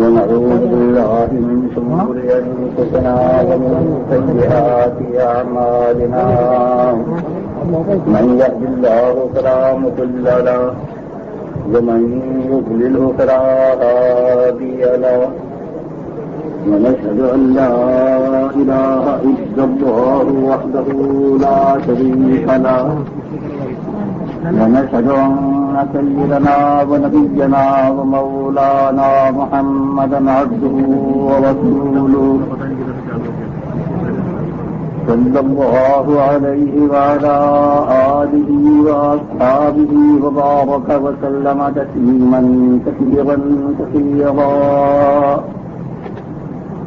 ونعوذ بالله من شرور أنفسنا ومن سيئات أعمالنا من يهد الله فلا مضل له ومن يضلله فلا هادي له ونشهد أن لا إله إلا الله وحده لا شريك له ونشهد أن سيدنا ونبينا ومولانا محمدا عبده ورسوله صلى الله عليه وعلى آله وأصحابه وبارك وسلم تسليما كثيرا كثيرا.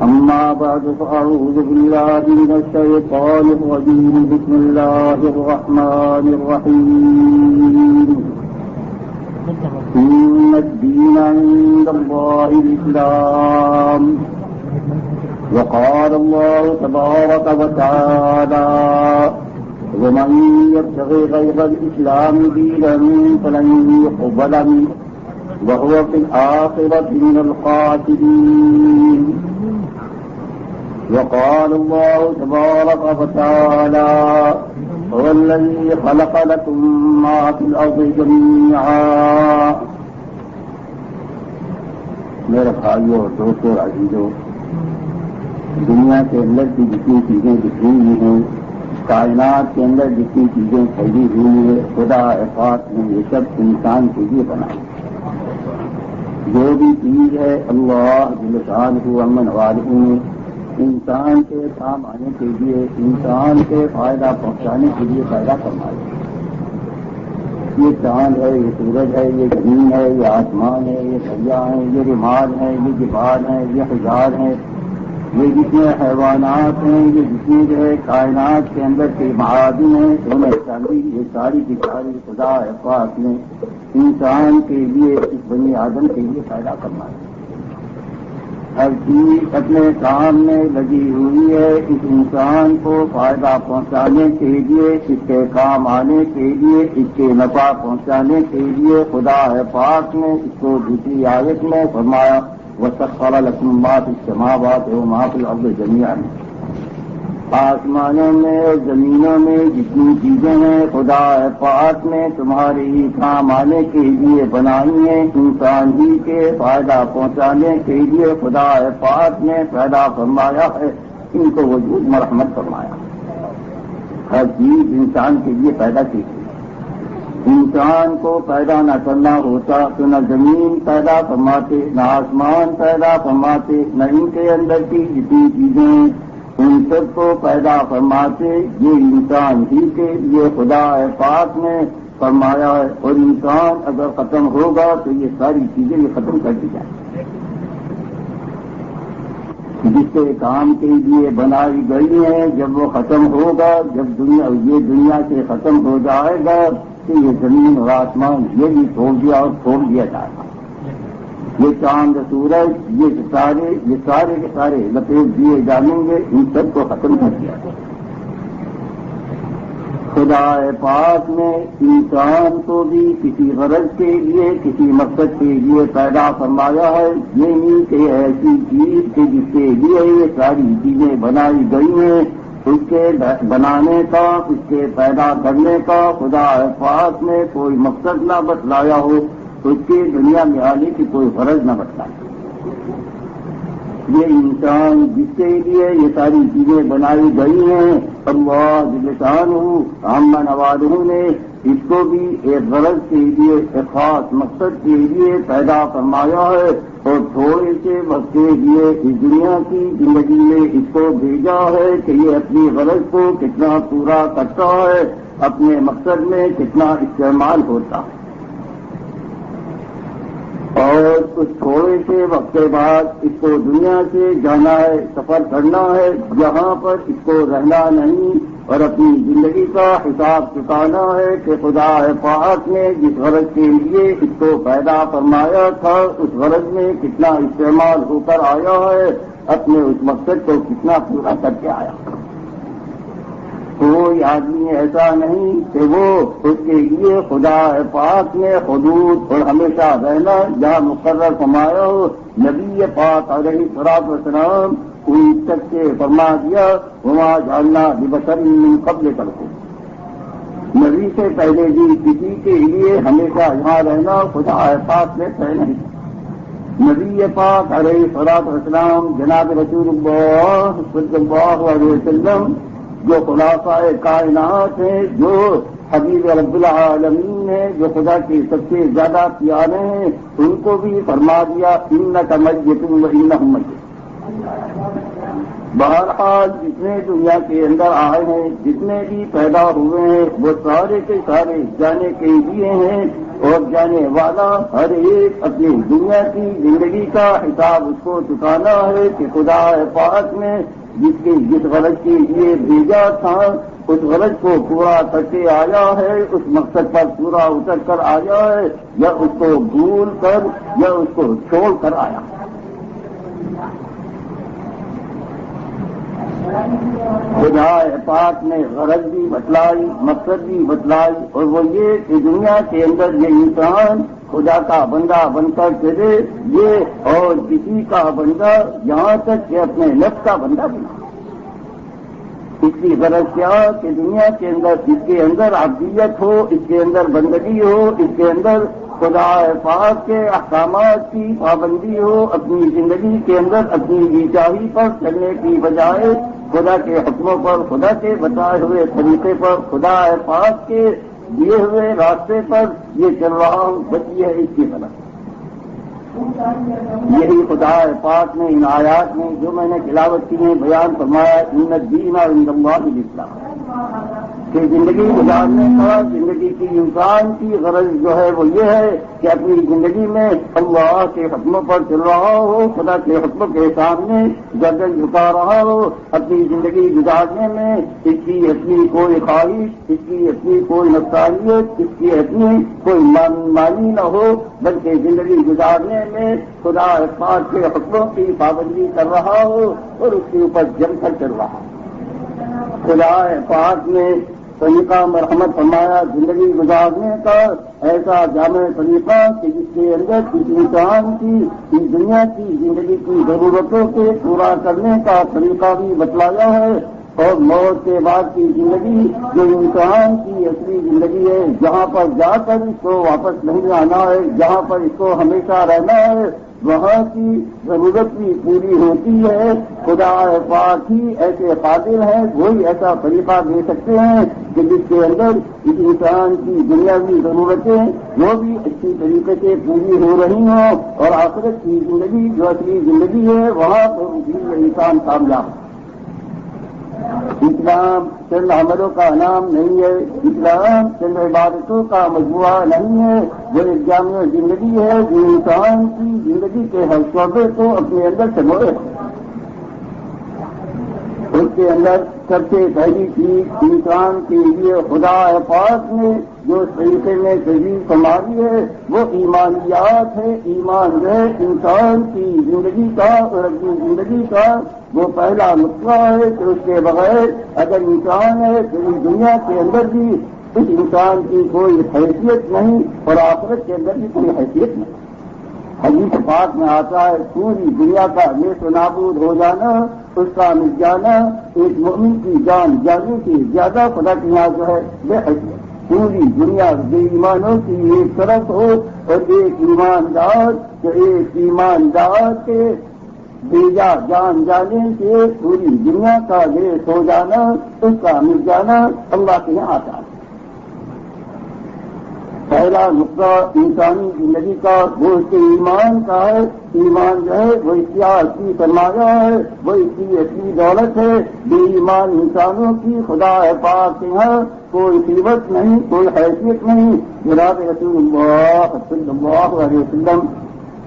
أما بعد فأعوذ بالله من الشيطان الرجيم. بسم الله الرحمن الرحيم. إن الدين عند الله الإسلام. وقال الله تبارك وتعالى ومن يبتغي غير الإسلام دينا فلن يقبل منه وهو في الآخرة من الخاسرين. وقال الله تبارك وتعالى هو الذي خلق لكم ما في الأرض جميعا. میرے بھائیوں اور دوستوں اور عزیزوں، دنیا کے اندر کی جتنی چیزیں بکھری ہوئی ہیں، کائنات کے اندر جتنی چیزیں پھیلی ہوئی ہیں، خدا پاک نے یہ سب انسان کے لیے بنائی. جو بھی چیز ہے اللہ جل شانہ امن والہ نے انسان کے کام آنے کے لیے، انسان کے فائدہ پہنچانے کے لیے پیدا فرمایا. یہ چاند ہے، یہ سورج ہے، یہ زمین ہے، یہ آسمان ہے، یہ دریا ہیں، یہ رمال ہیں، یہ جبال ہیں، یہ حجار ہیں، یہ جتنے حیوانات ہیں، یہ جتنی جو ہے کائنات کے اندر کے معادن ہیں، سونے چاندی، یہ ساری کی ساری خدا پاک نے انسان کے لیے، اس بنی آدم کے لیے پیدا فرمایا. ہر چیز اپنے کام میں لگی ہوئی ہے اس انسان کو فائدہ پہنچانے کے لیے، اس کے کام آنے کے لیے، اس کے نفع پہنچانے کے لیے. خدا پاک نے اس کو دوسری آیت میں فرمایا وَسَخَّرَ لَكُم مَّا فِي السَّمَاوَاتِ وَمَا فِي الْأَرْضِ جَمِيعًا. آسمانوں میں اور زمینوں میں جتنی چیزیں ہیں خدا پاک نے تمہارے ہی کام آنے کے لیے بنائی ہیں، انسان ہی کے فائدہ پہنچانے کے لیے خدا پاک نے پیدا فرمایا ہے، ان کو وجود مرحمت فرمایا. ہر چیز انسان کے لیے پیدا کی گئی. انسان کو پیدا نہ کرنا ہوتا تو نہ زمین پیدا فرماتے، نہ آسمان پیدا فرماتے، نہ ان کے اندر کی جتنی چیزیں ان سب کو پیدا فرماتے. یہ انسان ہی کے لیے خدا پاک نے فرمایا ہے، اور انسان اگر ختم ہوگا تو یہ ساری چیزیں یہ ختم کر دی جائیں. جس کے کام کے لیے بنائی گئی ہیں جب وہ ختم ہوگا، جب یہ دنیا سے ختم ہو جائے گا تو یہ زمین اور آسمان یہ بھی چھوڑ دیا اور چھوڑ دیا جائے گا. یہ چاند سورج یہ سارے کے سارے لپیٹ دیے جانیں گے، ان سب کو ختم کر دیا. خدا پاک نے انسان کو بھی کسی غرض کے لیے، کسی مقصد کے لیے پیدا فرمایا ہے. یہ نہیں کہ ایسی چیز کہ جس کے لیے یہ ساری چیزیں بنائی گئی ہیں، اس کے بنانے کا، اس کے پیدا کرنے کا خدا پاک نے کوئی مقصد نہ بتلایا ہو، اس کی دنیا میں آنے کی کوئی غرض نہ بتلائی. یہ انسان جس کے لیے یہ ساری چیزیں بنائی گئی ہیں، اللہ جل شانہ عما نوازہ نے اس کو بھی ایک غرض کے لیے، ایک خاص مقصد کے لیے پیدا فرمایا ہے، اور تھوڑے سے وقت کے لیے اس دنیا کی زندگی میں اس کو بھیجا ہے کہ یہ اپنی غرض کو کتنا پورا کرتا ہے، اپنے مقصد میں کتنا استعمال ہوتا ہے. اور اس تھوڑے سے وقت کے بعد اس کو دنیا سے جانا ہے، سفر کرنا ہے، جہاں پر اس کو رہنا نہیں اور اپنی زندگی کا حساب چکانا ہے کہ خدا پاک نے جس غرض کے لیے اس کو پیدا فرمایا تھا اس غرض میں کتنا استعمال ہو کر آیا ہے، اپنے اس مقصد کو کتنا پورا کر کے آیا. کوئی آدمی ایسا نہیں کہ وہ اس کے لیے خدا پاک نے حدود اور ہمیشہ رہنا جہاں مقرر فرمایا ہو نبی پاک علیہ الصلوۃ والسلام ان تک سے فرما دیا وما جعلنا لبشر من قبلک الخلد، نبی سے پہلے بھی کسی کے لیے ہمیشہ یہاں رہنا خدا پاک نے طے نہیں۔ نبی پاک علیہ الصلوۃ والسلام جناب رسول اللہ صلی اللہ علیہ وسلم جو خلاصہ کائنات ہیں، جو حبیب رب العالمین ہیں، جو خدا کے سب سے زیادہ پیارے ہیں، ان کو بھی فرما دیا انک میت و انہم میتون۔ بہرحال جتنے دنیا کے اندر آئے ہیں، جتنے بھی پیدا ہوئے ہیں، وہ سارے کے سارے جانے کے لیے ہیں، اور جانے والا ہر ایک اپنی دنیا کی زندگی کا حساب اس کو چکانا ہے کہ خدا پاک نے جس غرض کے لیے بھیجا تھا اس غرض کو پورا کر کے آیا ہے، اس مقصد پر پورا اتر کر آیا ہے، یا اس کو بھول کر یا اس کو چھوڑ کر آیا۔ خدا پاک نے غرض بھی بتلائی، مقصد بھی بتلائی، اور وہ یہ کہ دنیا کے اندر یہ انسان خدا کا بندہ بن کر چلے، یہ اور کسی کا بندہ یہاں تک کہ اپنے نفس کا بندہ بنا۔ اس کی غرض کیا کہ دنیا کے اندر اس کے اندر عبدیت ہو، اس کے اندر بندگی ہو، اس کے اندر خدا پاک کے احکامات کی پابندی ہو، اپنی زندگی کے اندر اپنی جی چاہی پر چلنے کی بجائے خدا کے حکموں پر، خدا کے بتائے ہوئے طریقے پر، خدا پاک کے دیے ہوئے راستے پر یہ چل رہا ہوں، بس یہ ہے اس کی غلط۔ یہی خدا پاک نے ان آیات میں جو میں نے تلاوت کی ہے بیان فرمایا ان الدین عند اللہ الاسلام، کہ زندگی گزارنے کا، زندگی کی انسان کی غرض جو ہے وہ یہ ہے کہ اپنی زندگی میں اللہ کے حکموں پر چل رہا ہو، خدا کے حکموں کے سامنے گردن جھکا رہا ہو، اپنی زندگی گزارنے میں اس کی اپنی کوئی خواہش، اس کی اپنی کوئی نفسانیت، اس کی اپنی کوئی مانی نہ ہو، بلکہ زندگی گزارنے میں خدا پاک کے حکموں کی پابندی کر رہا ہو اور اس کے اوپر جم کر چل رہا ہو۔ خدا پاک نے طریقہ مرحمت فرمایا زندگی گزارنے کا، ایسا جامع طریقہ کہ جس کے اندر اس انسان کی اس دنیا کی زندگی کی ضرورتوں کے پورا کرنے کا طریقہ بھی بتلایا ہے، اور موت کے بعد کی زندگی جو انسان کی اصلی زندگی ہے، جہاں پر جا کر اس کو واپس نہیں آنا ہے، جہاں پر اس کو ہمیشہ رہنا ہے، وہاں کی ضرورت بھی پوری ہوتی ہے۔ خدا پاک ہی ایسے قادر ہیں، وہی ایسا طریقہ دے سکتے ہیں کہ جس کے اندر اس انسان کی دنیاوی ضرورتیں وہ بھی اچھی طریقے سے پوری ہو رہی ہوں، اور آخرت کی زندگی جو اصلی زندگی ہے وہاں پر بھی انسان کامیاب ہے۔ اسلام چند عملوں کا نام نہیں ہے، اسلام چند عبادتوں کا مجموعہ نہیں ہے، وہ ایک جامع زندگی ہے جو انسان کی زندگی کے ہر شعبے کو اپنے اندر سموئے۔ اس کے اندر سب سے پہلی چیز انسان کے لیے خدا پاک نے جو طریقے میں تجویز فرمائی ہے وہ ایمانیات ہے۔ ایمان ہے انسان کی زندگی کا اور اپنی زندگی کا وہ پہلا نقطہ ہے کہ اس کے بغیر اگر انسان ہے تو اس دنیا کے اندر بھی اس انسان کی کوئی حیثیت نہیں اور آخرت کے اندر بھی کوئی حیثیت نہیں۔ حدیث پاک میں آتا ہے پوری دنیا کا نیست و نابود ہو جانا، اس کا مٹ جانا ایک مومن کی جان جانے کی زیادہ خدا کی یہاں جو ہے بے حیثیت۔ پوری دنیا بے ایمانوں کی ایک طرف ہو اور ایک ایماندار جو ایک ایماندار کے بیجا جان جانے سے پوری دنیا کا دیش ہو جانا، اس کا مٹ جانا اللہ کے یہاں آتا ہے۔ پہلا نقطہ انسانی زندگی کا وہ اس کے ایمان کا ہے۔ ایمان جو ہے وہ اس کی اصلی سرمایہ ہے، وہ اس کی اصلی دولت ہے۔ بے ایمان انسانوں کی خدا پاک کے یہاں کوئی قیمت نہیں، کوئی حیثیت نہیں۔ جناب رسول اللہ صلی اللہ علیہ وسلم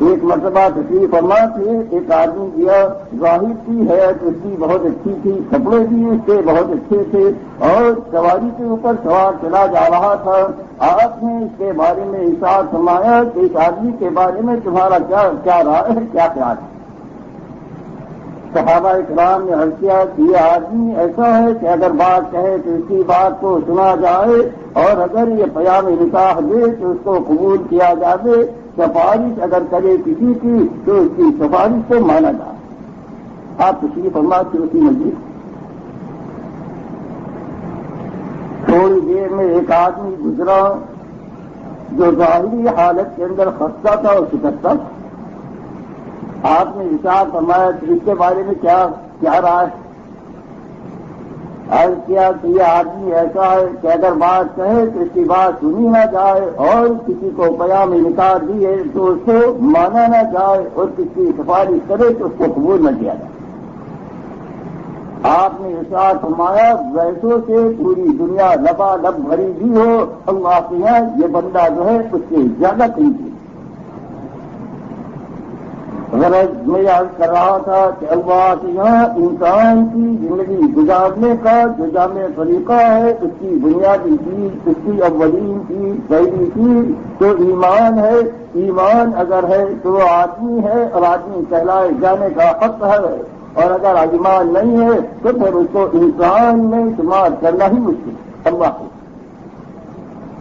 ایک مرتبہ تشریف فرما تھے، ایک آدمی گیا، ظاہر کی حیرت اس کی بہت اچھی تھی، کپڑے بھی اس کے بہت اچھے تھے اور سواری کے اوپر سوار چلا جا رہا تھا۔ آپ نے اس کے بارے میں ارشاد فرمایا کہ اس آدمی کے بارے میں تمہارا کیا رائے ہے، کیا خیال ہے؟ صحابہ کرام نے عرض کیا کہ یہ آدمی ایسا ہے کہ اگر بات کہے تو اس کی بات کو سنا جائے، اور اگر یہ پیام نکاح دے تو اس کو قبول کیا جائے، سفارش اگر کرے کسی کی تو اس کی سفارش کو مانا جائے. آپ تشریف فرما کے اسی مزید تھوڑی دیر میں ایک آدمی گزرا جو ظاہری حالت کے اندر خستہ تھا اور شکستہ تھا. آپ نے ارشاد فرمایا کہ اس کے بارے میں کیا رائے؟ عرض کیا کہ یہ آدمی ایسا ہے کہ اگر بات کہے تو اس کی بات سنی نہ جائے اور کسی کو پیام نکال دیے تو اس کو مانا نہ جائے اور کسی کی سفارش کرے تو اس کو قبول نہ کیا جائے. آپ نے ارشاد فرمایا ویسوں سے پوری دنیا لبالب بھری بھی ہو اللہ کے یہاں یہ بندہ جو ہے اس سے زیادہ قیمتی. غرض میں عرض کر رہا تھا کہ اللہ کے یہاں انسان کی زندگی گزارنے کا جو جامع طریقہ ہے اس کی بنیادی چیز اس کی اولین چیز پہلی چیز تو ایمان ہے. ایمان اگر ہے تو وہ آدمی ہے اور آدمی کہلائے جانے کا حق ہے اور اگر ایمان نہیں ہے تو پھر اس کو انسان میں شمار کرنا ہی مشکل ہے. اللہ کو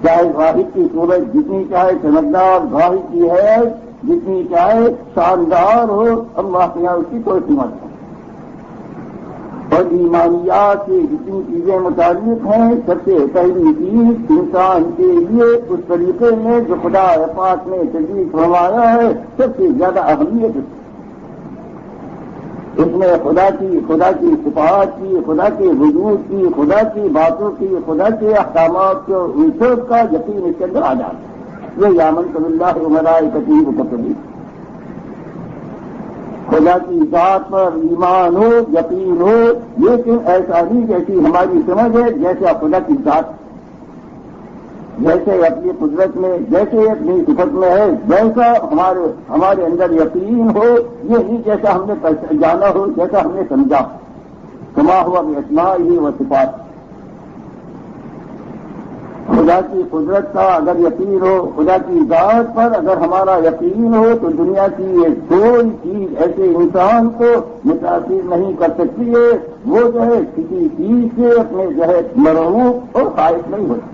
چاہے واحد کی صورت جتنی چاہے چمکدار واحد کی ہے جتنی چاہے شاندار ہو اللہ کے یہاں اس کی کوئی قیمت نہیں. اور ایمانیات کی جتنی چیزیں متعلق ہیں سب سے پہلی چیز انسان کے لیے اس طریقے میں جو خدا پاک نے تجویز فرمایا ہے سب سے زیادہ اہمیت اس میں خدا کی صفات کی خدا کے وجود کی خدا کی باتوں کی خدا کے احکامات کو وجود کا یقین اس کے اندر آ جاتا ہے. یہ یامن صلی اللہ ملائکتہ وکتبہ خدا کی ذات پر ایمان ہو یقین ہو لیکن ایسا نہیں جیسی ہماری سمجھ ہے جیسے خدا کی ذات جیسے اپنی قدرت میں جیسے اپنی صفت میں ہے ویسا ہمارے اندر یقین ہو. یہ نہیں جیسا ہم نے جانا ہو جیسا ہم نے سمجھا کما ہوا باسمائہ و صفات. خدا کی قدرت کا اگر یقین ہو خدا کی ذات پر اگر ہمارا یقین ہو تو دنیا کی یہ کوئی چیز ایسے انسان کو متاثر نہیں کر سکتی ہے. وہ جو ہے کسی چیز سے اپنے جو ہے مرعوب اور خائف نہیں ہوتا.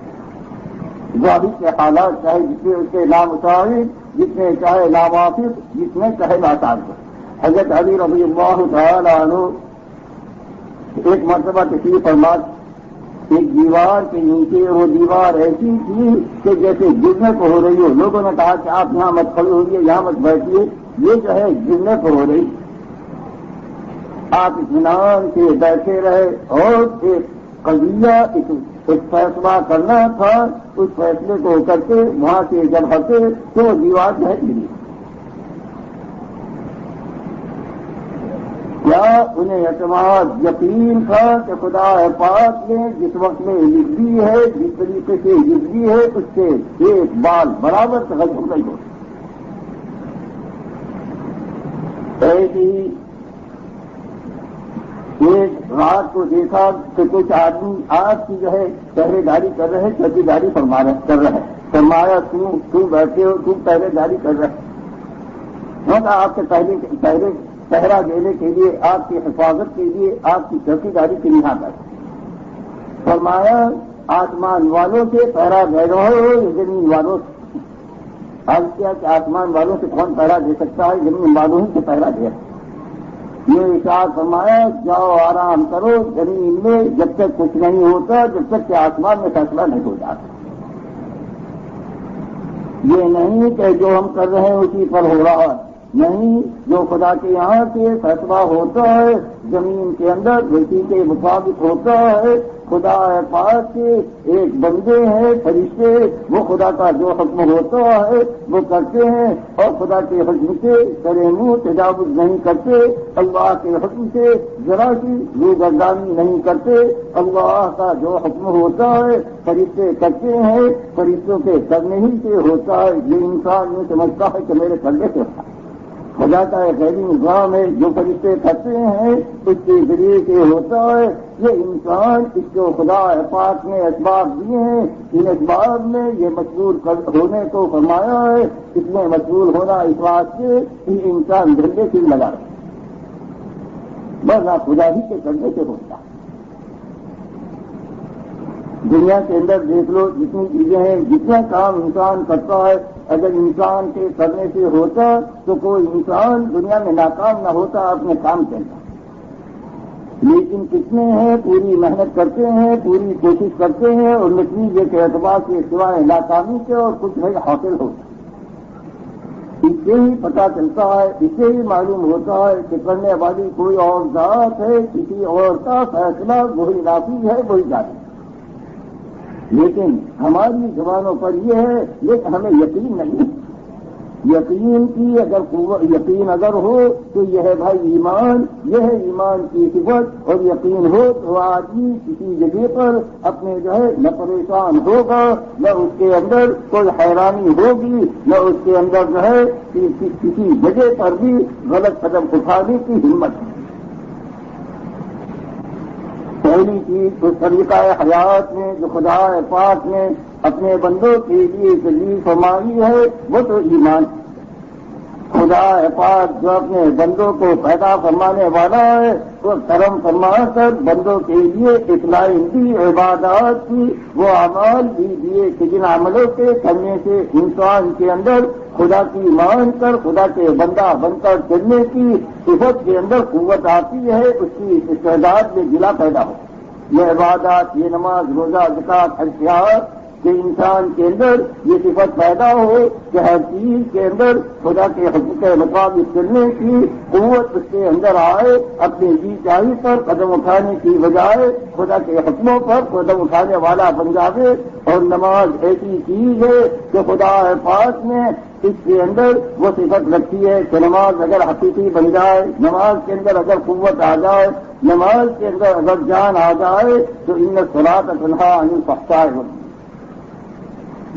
ظاہر کے حالات چاہے جتنے اس کے نامتعارف جتنے چاہے ناواقف جتنے چاہے ناصادق. حضرت علی رضی اللہ تعالی عنہ ایک مرتبہ تشریف فرما ایک دیوار کے نیچے وہ دیوار ایسی تھی کہ جیسے گرنے کو ہو رہی ہو. لوگوں نے کہا کہ آپ یہاں مت کھڑے ہوئیے یہاں مت بیٹھیے یہ جو ہے گرنے کو ہو رہی. آپ اطمینان سے بیٹھے رہے اور ایک قضیہ ایک فیصلہ کرنا تھا. اس فیصلے کو کر کے وہاں سے جب ہٹے تو وہ دیوار جو ہے گری. کیا انہیں اعتماد یقین تھا کہ خدا پاک نے جس وقت میں لکھ دی ہے جس طریقے سے لکھ دی ہے اس سے ایک بال برابر تغیر نہیں ہو. ایسی ایک رات کو دیکھا کہ کچھ آدمی آج کی جو ہے پہرے داری کر رہے چوکی داری کر رہے فرمایا تم بیٹھے ہو تم پہرے داری کر رہے ہیں. آپ کے پہلے پہرا دینے کے لیے آپ کی حفاظت کے لیے آپ کی چوکی داری کے لیے آتا ہے. فرمایا آسمان والوں سے پہرا دے رہے ہو یا زمین والوں سے؟ آج کیا کہ آسمان والوں سے کون پہرا دے سکتا ہے زمین والوں ہی سے پہرا دے. یہ ارشاد فرمایا جاؤ آرام کرو زمین میں جب تک کچھ نہیں ہوتا جب تک کہ آسمان میں فیصلہ نہیں ہو جاتا. یہ نہیں کہ جو ہم کر رہے ہیں اسی پر ہو رہا ہے نہیں. جو خدا کے یہاں سے فیصلہ ہوتا ہے زمین کے اندر اسی کے مطابق ہوتا ہے. خدا پاک کے ایک بندے ہیں فرشتے وہ خدا کا جو حکم ہوتا ہے وہ کرتے ہیں اور خدا کے حکم سے سرے منہ تجاوز نہیں کرتے. اللہ کے حکم سے ذرا سی روگردانی نہیں کرتے. اللہ کا جو حکم ہوتا ہے فرشتے کرتے ہیں فرشتوں کے کرنے ہی سے ہوتا ہے. یہ انسان یہ سمجھتا ہے کہ میرے کرنے سے ہوتا ہے. خدا کا ایک غیبی نظام ہے جو فرشتے کرتے ہیں اس کے ذریعے سے ہوتا ہے. یہ انسان اس کو خدا پاک نے اسباب دیے ہیں. ان اسباب میں یہ مشغول ہونے کو فرمایا ہے. اس میں مشغول ہونا اس بات سے کہ انسان دھندے سے لگا رہے بس آپ خدا ہی کے کرنے سے ہوتا ہے. دنیا کے اندر دیکھ لو جتنی چیزیں ہیں جتنا کام انسان کرتا ہے اگر انسان کے کرنے سے ہوتا تو کوئی انسان دنیا میں ناکام نہ ہوتا اپنے کام کے اندر. لیکن کتنے ہیں پوری محنت کرتے ہیں، پوری کوشش کرتے ہیں اور نتیجے کے اعتبار سے سوائے ناکامی کے اور کچھ نہیں حاصل ہوتا. اس سے ہی پتہ چلتا ہے، اس سے ہی معلوم ہوتا ہے کہ کرنے والی کوئی اور ذات ہے، کسی اور کا فیصلہ وہی نافذ ہے، وہی جاری. لیکن ہماری زبانوں پر یہ ہے، لیکن ہمیں یقین نہیں. یقین کی اگر یقین اگر ہو تو یہ ہے بھائی ایمان، یہ ہے ایمان کی صفت. اور یقین ہو تو آدمی کسی جگہ پر اپنے جو ہے نہ پریشان ہوگا، نہ اس کے اندر کوئی حیرانی ہوگی، نہ اس کے اندر جو ہے کسی جگہ پر بھی غلط قدم اٹھانے کی ہمت ہے. پہلی چیز اس طریقہ حیات میں جو خدا پاک نے اپنے بندوں کے لیے تجویز فرمائی ہے وہ تو ایمان. خدا پاک جو اپنے بندوں کو پیدا فرمانے والا ہے وہ کرم فرما کر بندوں کے لیے اطلاع دی، عبادات کی، وہ اعمال بھی دیے کہ جن عملوں کے کرنے سے انسان کے اندر خدا کی مان کر خدا کے بندہ بن کر چلنے کی صفت کے اندر قوت آتی ہے، اس کی استعداد میں ضلع پیدا ہو. یہ عبادات، یہ نماز، روزہ، زکات، حج، سیاحت کہ انسان کے اندر یہ صفت پیدا ہو کہ ہر چیز کے اندر خدا کے حکم کے مطابق چلنے کی قوت اس کے اندر آئے، اپنی جی چاہی پر قدم اٹھانے کی بجائے خدا کے حکموں پر قدم اٹھانے والا بن جائے. اور نماز ایسی چیز ہے کہ خدا پاک نے اس کے اندر وہ صفت رکھی ہے کہ نماز اگر حقیقی بن جائے، نماز کے اندر اگر قوت آ جائے، نماز کے اندر اگر جان آ جائے تو ان الصلاۃ تنہی عن الفحشاء والمنکر،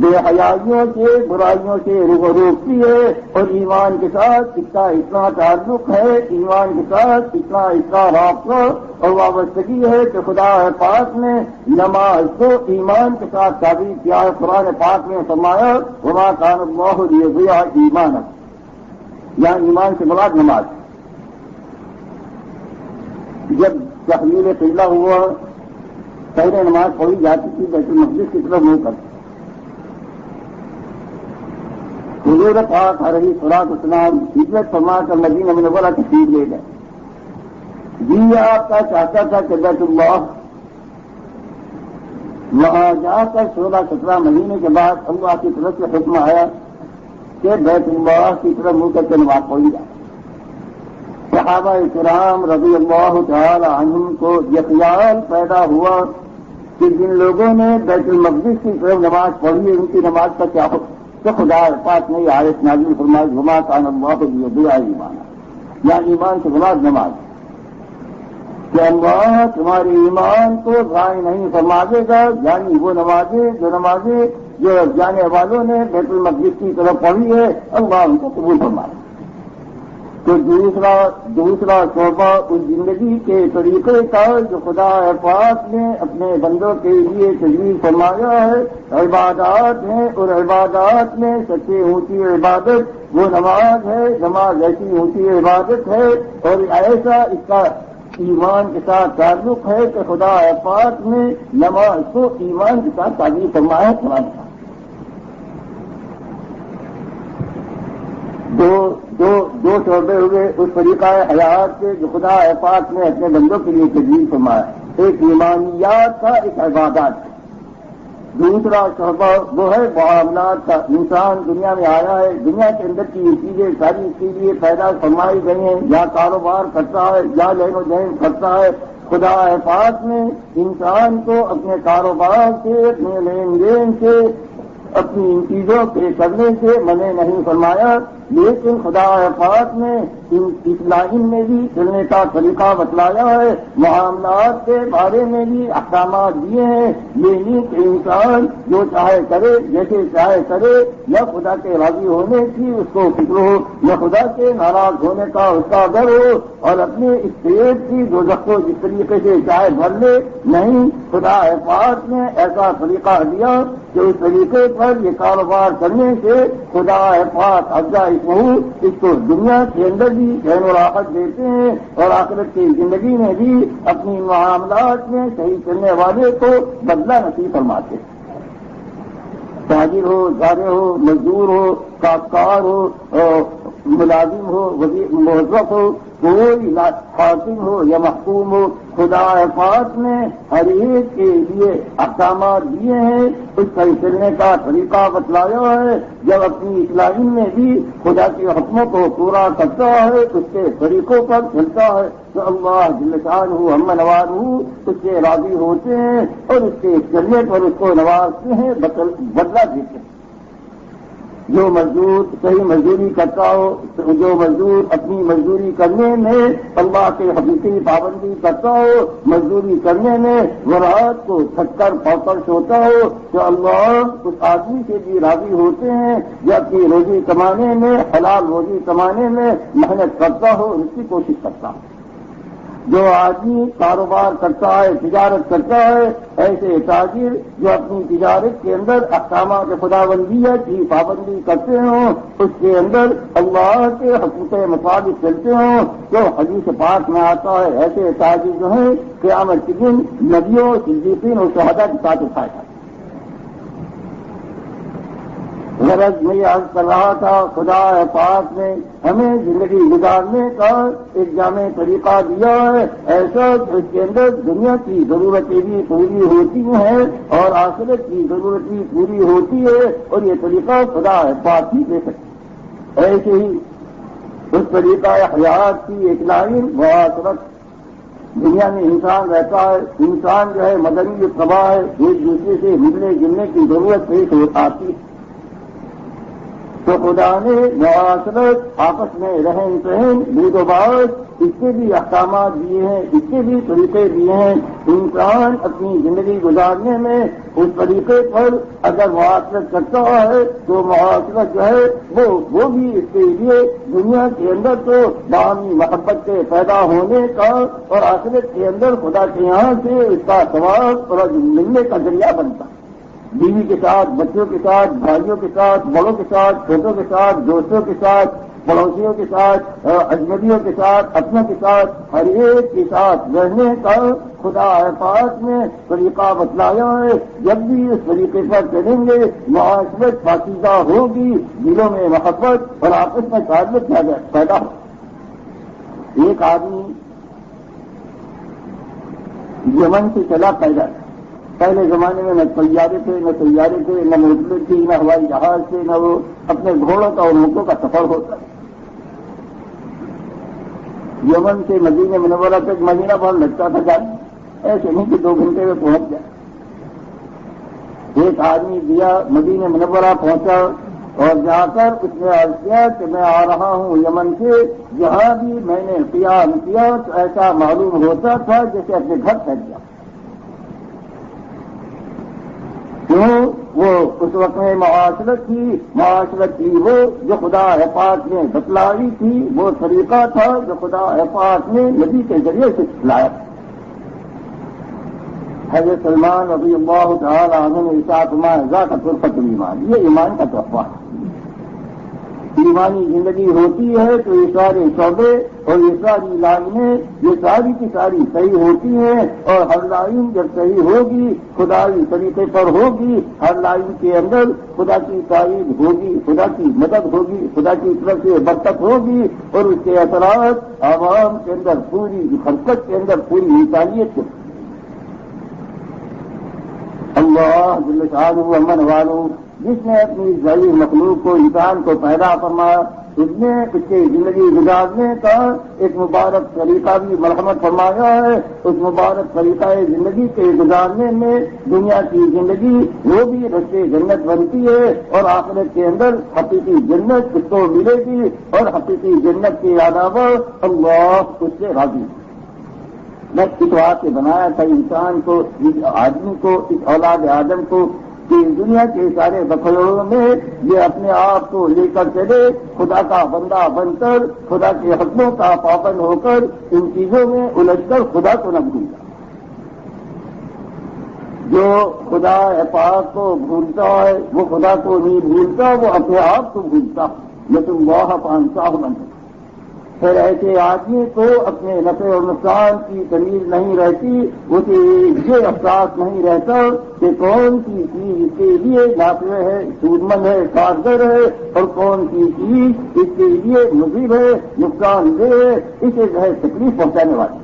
بے حیائیوں سے، برائیوں سے روکتی ہے. اور ایمان کے ساتھ اس کا اتنا تعلق ہے، ایمان کے ساتھ اتنا رابطہ اور وابستگی ہے کہ خدا پاک نے نماز کو ایمان کے ساتھ تعبیر کیا ہے. قرآن پاک میں فرمایا وما کان اللہ لیضیع ایمانکم، یہاں ایمان سے مراد نماز. جب تحویل قبلہ ہوا پہلے نماز پڑھی جاتی تھی بیت المقدس کی طرف منہ کر. حضور پاک علیہ الصلوۃ والسلام ہجرت فرما کر مدینہ منورہ تشریف لے گئے. جی آپ کا چاہتا تھا کہ بیت اللہ وہاں جا کر 16-17 مہینے کے بعد اللہ کی طرف سے حکم آیا کہ بیت اللہ کی طرف منہ کر کے نماز پڑھی جائے. صحابہ کرام رضی اللہ تعالی عنہم کو یہ خیال پیدا ہوا کہ جن لوگوں نے بیت المقدس کی طرف نماز پڑھی ان کی نماز کا کیا حکم. تو خدا پاک نے آیت نازل فرمائی وما کان اللہ لیضیع ایمانکم، یا ایمان سے مراد نماز، کہ اللہ تمہارے ایمان کو ضائع نہیں فرما دے گا. یعنی وہ نمازیں جو جانے والوں نے بیت المقدس کی طرف پڑھی ہے اللہ ان کو قبول فرمائے. تو دوسرا شعبہ اس زندگی کے طریقے کا جو خدا پاک نے اپنے بندوں کے لیے تجویز فرمایا ہے عبادات ہیں، اور عبادات میں سب سے اونچی عبادت وہ نماز ہے. نماز ایسی اونچی عبادت ہے اور ایسا اس کا ایمان کے ساتھ تعلق ہے کہ خدا پاک نے نماز کو ایمان کے ساتھ تعبیر فرمایا ہے. قرآن کا دو شعبے ہوئے اس طریقہ حیات کے جو خدا پاک نے اپنے بندوں کے لیے تجویز فرمایا. ایک ایمانیات کا، ایک عبادات کا. دوسرا شعبہ وہ ہے معاملات کا. انسان دنیا میں آیا ہے، دنیا کے اندر کی یہ چیزیں ساری اس کے لیے پیدا فرمائی گئی ہیں. یا کاروبار کرتا ہے یا لین و دین کرتا ہے. خدا پاک نے انسان کو اپنے کاروبار سے، اپنے لین دین سے، اپنی ان چیزوں کے کرنے سے منع نہیں فرمایا. لیکن خدا پاک نے اس لائن میں بھی چلنے کا طریقہ بتلایا ہے. معاملات کے بارے میں بھی احکامات دیے ہیں. یہ نہیں کہ انسان جو چاہے کرے، جیسے چاہے کرے، نہ خدا کے راضی ہونے کی اس کو فکر ہو، نہ خدا کے ناراض ہونے کا اس کا ڈر ہو، اور اپنے اس پیٹ کی دوزخ کو جس طریقے سے چاہے بھر لے. نہیں، خدا پاک نے ایسا طریقہ دیا کہ اس طریقے پر یہ کاروبار کرنے سے خدا پاک افزا اس کو دنیا کے اندر بھی چین و راحت دیتے ہیں اور آخرت کی زندگی میں بھی اپنی معاملات میں صحیح چلنے والے کو بدلہ نصیب فرماتے ہیں. تاجر ہو، زارع ہو، مزدور ہو، کاشتکار ہو، ملازم ہو، موظف ہو، کوئی حاکم ہو یا محکوم ہو، خدا پاک نے ہر ایک کے لیے احکامات دیے ہیں، اس کا چلنے کا طریقہ بتلایا ہے۔ جب اپنی اسلامی میں بھی خدا کے حکموں کو پورا کرتا ہے، اس کے طریقوں پر چلتا ہے تو اللہ جل شانہ عما نوازہ اس سے راضی ہوتے ہیں اور اس کے چلنے پر اس کو نوازتے ہیں، بدلہ دیتے ہیں۔ جو مزدور صحیح مزدوری کرتا ہو، جو مزدور اپنی مزدوری کرنے میں اللہ کے حقیقی پابندی کرتا ہو، مزدوری کرنے میں وہ رات کو تھک کر پڑ کر سوتا ہو تو اللہ اس آدمی سے بھی راضی ہوتے ہیں جو اپنی روزی کمانے میں، حلال روزی کمانے میں محنت کرتا ہو، اس کی کوشش کرتا ہو۔ جو آدمی کاروبار کرتا ہے، تجارت کرتا ہے، ایسے تاجر جو اپنی تجارت کے اندر احکامات خداوندیت کی پابندی کرتے ہوں، اس کے اندر اللہ کے حقوق مطابق چلتے ہوں، جو حدیث پاک میں آتا ہے ایسے تاجر جو ہیں قیامت کے دن نبیوں، صدیقین اور شہداء کے ساتھ اٹھائے جاتے ہیں۔ غرض میں یہ عرض کر رہا تھا، خدا پاک نے ہمیں زندگی گزارنے کا ایک جامع طریقہ دیا ہے، ایسا اس کے اندر دنیا کی ضرورتیں بھی پوری ہوتی ہیں اور آخرت کی ضرورت بھی پوری ہوتی ہے، اور یہ طریقہ خدا پاک ہی دے سکتے۔ ایسے ہی اس طریقہ حیات کی ایک لائن معاشرت۔ دنیا میں انسان رہتا ہے، انسان جو ہے مدنی طبع ہے، ایک دوسرے سے ملنے جلنے کی ضرورت پیش آتی ہے، تو خدا نے معاشرت، آپس میں رہن سہن، بود و باش، اس کے بھی احکامات دیے ہیں، اس کے بھی طریقے دیے ہیں۔ انسان اپنی زندگی گزارنے میں اس طریقے پر اگر معاشرت کرتا ہے تو معاشرت جو ہے وہ بھی اس کے لیے دنیا کے اندر تو باہمی محبت کے پیدا ہونے کا اور آخرت کے اندر خدا کے یہاں سے اس کا ثواب اور ملنے کا ذریعہ بنتا ہے۔ بیوی کے ساتھ، بچوں کے ساتھ، بھائیوں کے ساتھ، بڑوں کے ساتھ، چھوٹوں کے ساتھ، دوستوں کے ساتھ، پڑوسیوں کے ساتھ، اجنبیوں کے ساتھ، اپنوں کے ساتھ، ہر ایک کے ساتھ رہنے کا خدا پاک نے طریقہ بتلایا ہے۔ جب بھی اس طریقے پر چلیں گے معاشرت پاکیزہ ہوگی، دلوں میں محبت اور آپس میں تعلق پیدا ہو۔ ایک آدمی یمن سے چلا پیدل، پہلے زمانے میں نہ طیارے تھے، نہ موٹریں تھی، نہ ہوائی جہاز تھے، نہ وہ اپنے گھوڑوں کا اور اونٹوں کا سفر ہوتا۔ یمن سے مدینہ منورہ تک مہینہ بھر لگتا تھا جانے، ایسے نہیں کہ 2 گھنٹے میں پہنچ جائے۔ ایک آدمی دیا مدینہ منورہ پہنچا اور جا کر اس نے عرض کیا کہ میں آ رہا ہوں یمن سے، جہاں بھی میں نے قیام کیا تو ایسا معلوم ہوتا تھا جیسے اپنے گھر پھینک گیا۔ کیوں؟ وہ اس وقت میں معاشرت تھی وہ جو خدا پاک نے بتلائی تھی، وہ طریقہ تھا جو خدا پاک نے نبی کے ذریعے سے لایا۔ حضرت سلمان رضی اللہ تعالی عنہ نے ارشاد فرمایا ذاک طرفۃ الایمان، یہ ایمان کا تحفہ ہے۔ ایمانی زندگی ہوتی ہے تو یہ سارے شعبے اور یہ ساری لائنیں یہ ساری کی ساری صحیح ہوتی ہیں، اور ہر لائن جب صحیح ہوگی خدائی طریقے پر ہوگی، ہر لائن کے اندر خدا کی تائید ہوگی، خدا کی مدد ہوگی، خدا کی طرف سے برکت ہوگی، اور اس کے اثرات عوام کے اندر پوری حرکت کے اندر پوری انسانیت کو اللہ جل شانہ امن والوں جس نے اپنی ضعیف مخلوق کو، انسان کو پیدا فرمایا، اس نے اس کے زندگی گزارنے کا ایک مبارک طریقہ بھی مرحمت فرمایا ہے۔ اس مبارک طریقہ زندگی کے گزارنے میں دنیا کی زندگی وہ بھی رشتے جنت بنتی ہے، اور آخرت کے اندر حقیقی جنت اس کو ملے گی، اور حقیقی جنت کے علاوہ اللہ اس سے راضی ہے۔ میں اس بات سے بنایا تھا انسان کو، اس آدمی کو، اس اولاد آدم کو، کہ دنیا کے سارے بخیروں میں یہ اپنے آپ کو لے کر چلے، خدا کا بندہ بن کر، خدا کے حکموں کا پابند ہو کر، ان چیزوں میں الجھ کر خدا کو نہ بھولتا۔ جو خدا پاک کو بھولتا ہے وہ خدا کو نہیں بھولتا، وہ اپنے آپ کو بھولتا۔ لیکن اللہ فانساہ من پھر ایسے آدمی کو اپنے نفع اور نقصان کی تمیز نہیں رہتی، اسے یہ احساس نہیں رہتا کہ کون سی چیز اس کے لیے نافع ہے، سود مند ہے، کارگر ہے، اور کون سی چیز اس کے لیے مضر ہے، نقصان دہ ہے، اسے جو ہے تکلیف پہنچانے والی۔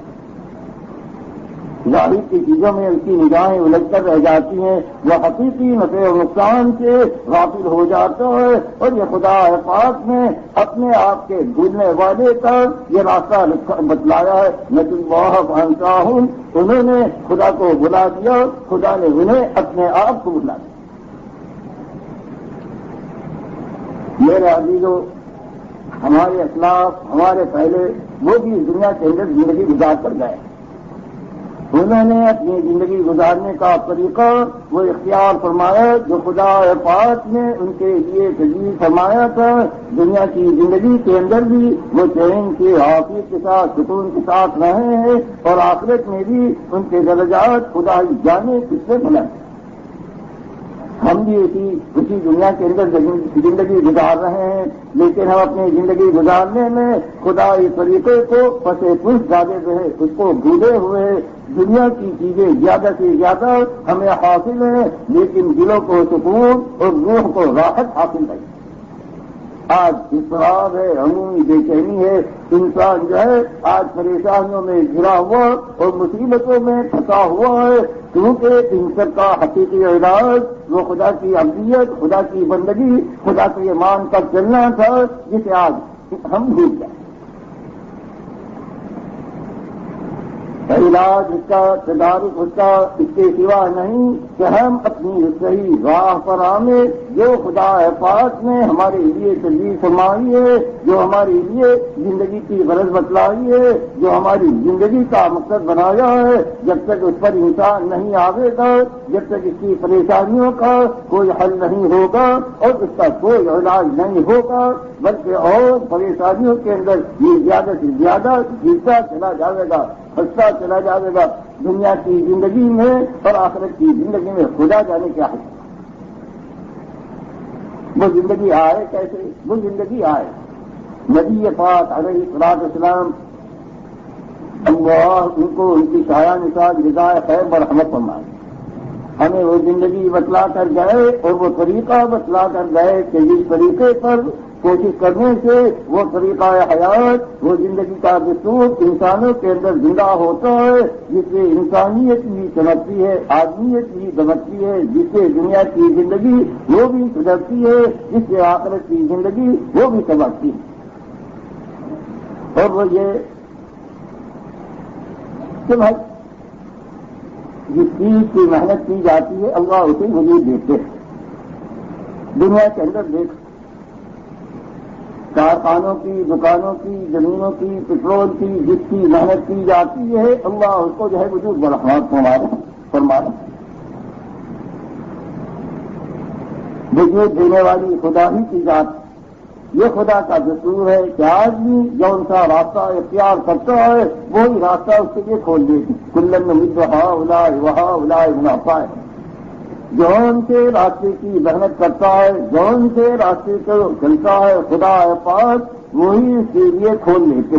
ظاہر کی چیزوں میں اس کی نگاہیں الجھ کر رہ جاتی ہیں، وہ حقیقی نفع و نقصان سے غافل ہو جاتا ہے، اور یہ خدا پاک نے اپنے آپ کے بھولنے والے کا یہ راستہ بتلایا ہے۔ نسوا اللہ فانساہم، انہوں نے خدا کو بلا دیا، خدا نے انہیں اپنے آپ کو بلا دیا۔ میرے عزیزو، ہمارے اسلاف، ہمارے پہلے وہ بھی دنیا کے اندر زندگی گزار کر گئے، انہوں نے اپنی زندگی گزارنے کا طریقہ وہ اختیار فرمایا جو خدا پاک نے ان کے لیے تجویز فرمایا تھا۔ دنیا کی زندگی کے اندر بھی وہ چین کے عافیت کے ساتھ، سکون کے ساتھ رہے ہیں، اور آخرت میں بھی ان کے درجات خدا ہی جانے کس سے بلند ہیں۔ ہم بھی اسی دنیا کے اندر زندگی گزار رہے ہیں، لیکن ہم اپنی زندگی گزارنے میں خدا اس طریقے کو پسے پش ڈالے ہوئے، اس کو بھولے ہوئے، دنیا کی چیزیں زیادہ سے زیادہ ہمیں حاصل ہیں، لیکن دلوں کو سکون اور روح کو راحت حاصل نہیں۔ آج اضطراب ہے، عمومی بے چینی ہے، انسان جو ہے آج پریشانیوں میں گھرا ہوا اور مصیبتوں میں پھنسا ہوا ہے، کیونکہ ان سب کا حقیقی علاج وہ خدا کی عبدیت، خدا کی بندگی، خدا کو یہ مان کر چلنا تھا، جسے آج ہم بھول گئے۔ علاج اس کا، تدارک اس کا اس کے سوا نہیں کہ ہم اپنی صحیح راہ پر آمیں، جو خدا پاک نے ہمارے لیے تجویز فرمائی ہے، جو ہمارے لیے زندگی کی غرض بتلائی ہے، جو ہماری زندگی کا مقصد بنایا ہے، جب تک اس پر انسان نہیں آوے گا، جب تک اس کی پریشانیوں کا کوئی حل نہیں ہوگا اور اس کا کوئی علاج نہیں ہوگا، بلکہ اور پریشانیوں کے اندر یہ زیادہ سے زیادہ جیتا چلا جائے گا، ہنستا چلا جائے گا۔ دنیا کی زندگی میں اور آخرت کی زندگی میں خدا جانے کیا ہے۔ وہ زندگی آئے کیسے؟ وہ زندگی آئے نبی پاک علیہ الصلوۃ والسلام، اللہ ان کو ان کی شایان نثار رضائے خیر برحمت فرمائے، ہمیں وہ زندگی بتلا کر گئے اور وہ طریقہ بتلا کر گئے کہ جس طریقے پر کوشش کرنے سے وہ طریقہ حیات، وہ زندگی کا دستور انسانوں کے اندر زندہ ہوتا ہے، جس سے انسانیت بھی چمکتی ہے، آدمیت بھی دمکتی ہے، جس سے دنیا کی زندگی وہ بھی سدھرتی ہے، جس سے آخرت کی زندگی وہ بھی چمکتی ہے۔ اور وہ یہ کہ بھائی جس چیز کی محنت کی جاتی ہے اللہ اسے وجود دیتے ہیں۔ دنیا کے اندر دیکھ، کارخانوں کی، دکانوں کی، زمینوں کی، پیٹرول کی جس کی محنت کی جاتی ہے اللہ اس کو جو ہے وجود برحمت فرمانا۔ وجود دینے والی خدا ہی کی ذات، یہ خدا کا دستور ہے کہ آدمی جون سا راستہ اختیار کرتا ہے وہی راستہ اس کے لیے کھول دے گی۔ کلن نمد ہؤلاء وہؤلاء منافع ہے، جون سے راستے کی محنت کرتا ہے، جون سے راستے کو چلتا ہے خدا پاک وہی اس کے لیے کھول لیتے۔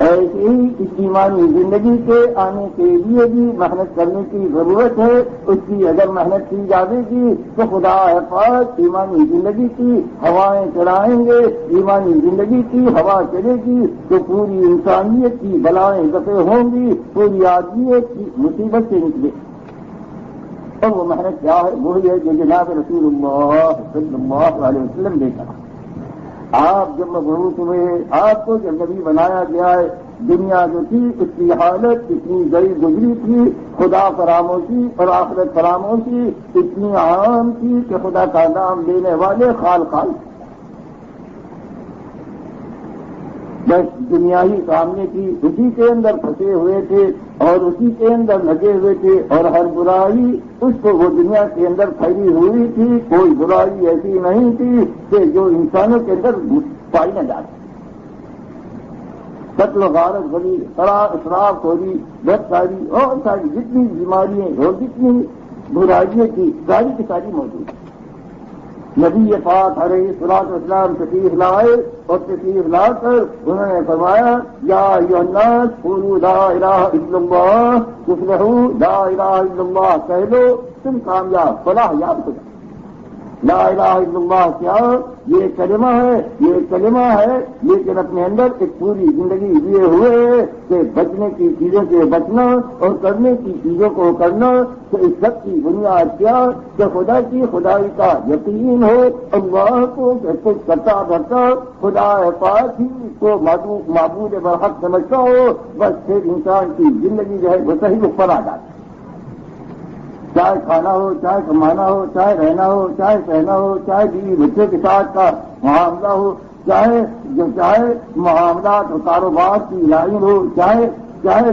ایسے ہی اس ایمانی زندگی کے آنے کے لیے بھی محنت کرنے کی ضرورت ہے۔ اس کی اگر محنت کی جائے گی تو خدا پاک ایمانی زندگی کی ہوائیں چلائیں گے، ایمانی زندگی کی ہوا چلے گی تو پوری انسانیت کی بلائیں دفع ہوں گی، پوری آدمیت کی مصیبت سے نکلے۔ اور وہ محنت کیا ہے؟ وہی ہے جو جناب رسول اللہ صلی اللہ علیہ وسلم نے کہا۔ آپ جب مبعوث ہوئے، آپ کو جب نبی بنایا گیا ہے، دنیا جو تھی اس کی حالت اتنی گئی گزری تھی، خدا فراموشی اور آخرت فراموشی اتنی عام تھی کہ خدا کا نام لینے والے خال خال، بس دنیا ہی سامنے کی، اسی کے اندر پھنسے ہوئے تھے اور اسی کے اندر لگے ہوئے تھے، اور ہر برائی اس کو وہ دنیا کے اندر پھیلی ہوئی تھی، کوئی برائی ایسی نہیں تھی کہ جو انسانوں کے اندر پائی نہ جاتی۔ قتل و غارت بڑی، اسراف خوری، بدکاری اور ساری جتنی بیماریاں اور جتنی برائیاں کی ساری کی ساری موجود ہیں۔ نبی پاک علیہ الصلوۃ والسلام تشریف لائے اور تشریف لا کر انہوں نے فرمایا یا ایھا الناس قولوا لا الہ الا اللہ تفلحوا، لا الہ الا اللہ کہہ لو تم کامیاب فلاح یاب ہو جاؤ۔ لا الہ الا اللہ کیا یہ کلمہ ہے لیکن اپنے اندر ایک پوری زندگی لیے ہوئے کہ بچنے کی چیزوں سے بچنا اور کرنے کی چیزوں کو کرنا، تو اس سب کی بنیاد کیا کہ خدا کی خدائی کا یقین ہو، اللہ کو سب کچھ کرتا دھرتا خدا پاک ہی کو معبود برحق سمجھتا ہو، بس پھر انسان کی زندگی جو ہے وہ صحیح پر آ جاتی ہے۔ چاہے کھانا ہو، چاہے کمانا ہو، چاہے رہنا ہو، چاہے سہنا ہو، چاہے بیوی بچے کے ساتھ کا معاملہ ہو، چاہے معاملات اور کاروبار کی لائن ہو، چاہے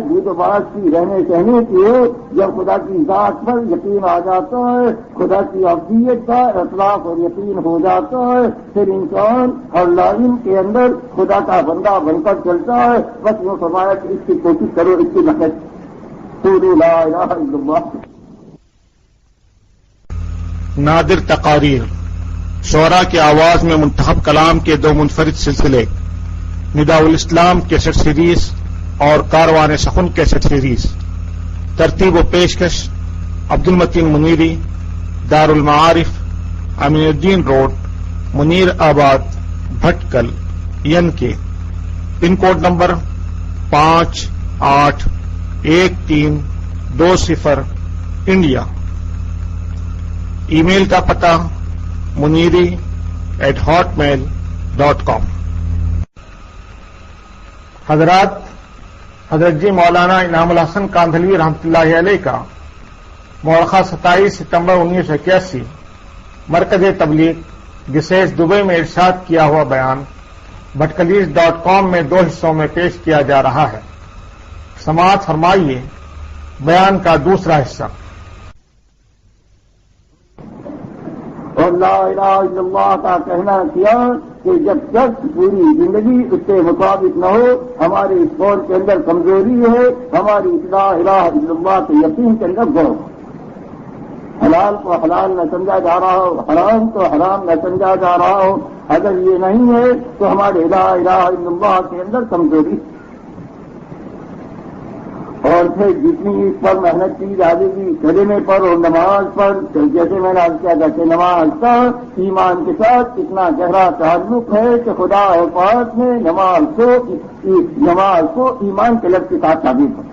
دودھ و باز کی رہنے سہنے کی ہو، جب خدا کی ذات پر یقین آ جاتا ہے، خدا کی افضلیت کا اطلاق اور یقین ہو جاتا ہے، پھر انسان ہر لائن کے اندر خدا کا بندہ بن کر چلتا ہے۔ بس وہ فرمایا کہ اس کی کوشش کرو، اس کی محنت قولوا لا الہ الا اللہ۔ نادر تقاریر، شعراء کی آواز میں منتخب کلام کے دو منفرد سلسلے، نداء الاسلام کیسٹ سیریز اور کاروان سخن کیسٹ سیریز، ترتیب و پیشکش عبد المتین منیری، دار المعارف، امین الدین روڈ، منیر آباد، بھٹکل، کے پن کوڈ نمبر 581320، انڈیا۔ ای میل کا پتہ muniri@hotmail.com۔ حضرات، حضرت جی مولانا انعام الحسن کاندھلوی رحمۃ اللہ علیہ کا مورخہ 27 ستمبر 1981 مرکز تبلیغ گسیس دبئی میں ارشاد کیا ہوا بیان بھٹکلیز.com میں 2 حصوں میں پیش کیا جا رہا ہے۔ سماعت فرمائیے بیان کا دوسرا حصہ۔ اور لا الہ الا اللہ کا کہنا کیا کہ جب تک پوری زندگی اس کے مطابق نہ ہو، ہمارے اس قول کے اندر کمزوری ہے، ہماری لا الہ الا اللہ کے یقین کے اندر غور، حلال کو حلال نہ سمجھا جا رہا ہو، حرام کو حرام نہ سمجھا جا رہا ہو، اگر یہ نہیں ہے تو ہمارے لا الہ الا اللہ کے اندر کمزوری۔ اور پھر جتنی اس پر محنت کی جائے گی کلمے پر اور نماز پر، جیسے میں نے عرض کیا تھا کہ نماز کا ایمان کے ساتھ اتنا گہرا تعلق ہے کہ خدا پاک نے نماز کو ایمان کے لفظ کے ساتھ تعبیر کر،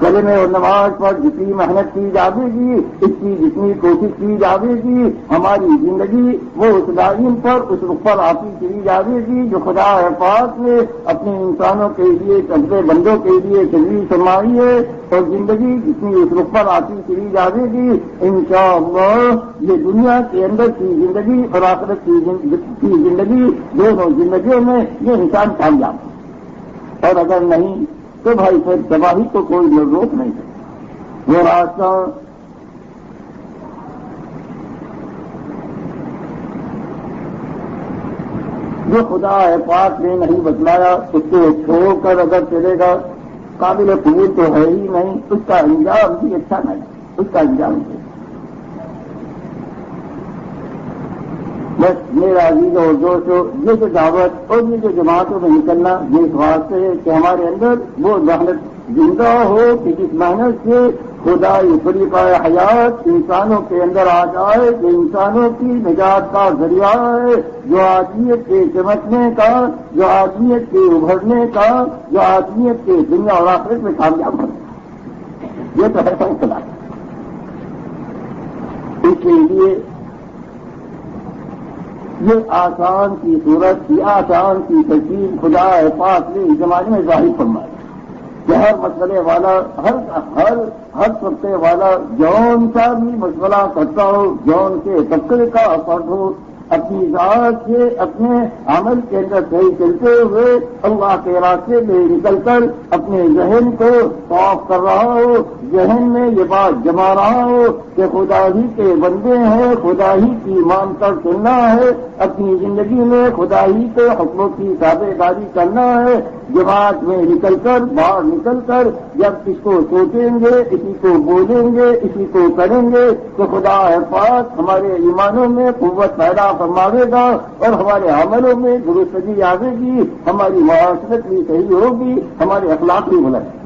کلمے اور نماز پر جتنی محنت کی جائے گی، اس کی جتنی کوشش کی جائے گی، ہماری زندگی وہ اس لائن پر، اس رخ پر آتی چلی جائے گی جو خدا پاک نے اپنے انسانوں کے لیے، اپنے بندوں کے لیے تجویز فرمائی ہے، اور زندگی جتنی اس رخ پر آتی چلی جائے گی، انشاءاللہ یہ دنیا کے اندر کی زندگی اور آخرت کی زندگی، دونوں زندگیوں میں یہ انسان کامیاب ہے۔ اور اگر نہیں تو بھائی پھر تباہی کو کوئی روک نہیں سکتا۔ وہ راستہ جو خدا پاک نے نہیں بتلایا اس کو چھوڑ کر اگر چلے گا، قابل قبول تو ہے ہی نہیں، اس کا انجام بھی اچھا نہیں، اس کا انجام بھی۔ بس میرا عزیز اور دوستو، یہ جو دعوت اور یہ جو جماعتوں میں نکلنا، یہ اس واسطے ہے کہ ہمارے اندر وہ محنت زندہ ہو کہ جس محنت سے خدا طریقہ حیات انسانوں کے اندر آ جائے، جو انسانوں کی نجات کا ذریعہ ہے، جو آدمیت کے چمکنے کا، جو آدمیت کے ابھرنے کا، جو آدمیت کے دنیا اور آخرت میں کامیاب ہونے کا۔ یہ تو ہے فیصلہ۔ اس کے لیے یہ آسان کی صورت، یہ آسان کی ترکیب خدا پاک نے اس زمانے میں ظاہر فرمائی کہ ہر مسئلے والا، ہر طبقے والا جون سا بھی مسئلہ کرتا ہو، جون کے طبقے کا فرد ہو، اپنی ذات سے اپنے عمل کے اندر صحیح چلتے ہوئے اللہ کے راستے میں نکل کر اپنے ذہن کو صاف کر رہا ہو، ذہن میں یہ بات جما رہا ہو کہ خدا ہی کے بندے ہیں، خدا ہی کی مان کر چلنا ہے، اپنی زندگی میں خدا ہی کے حکموں کی تابع داری کرنا ہے، جماعت میں نکل کر باہر نکل کر جب اس کو سوچیں گے، اسی کو بولیں گے، اسی کو کریں گے تو خدا پاک ہمارے ایمانوں میں قوت پیدا فرماوے گا اور ہمارے عملوں میں درستگی آئے گی، ہماری معاشرت بھی صحیح ہوگی، ہمارے اخلاق بھی بلند۔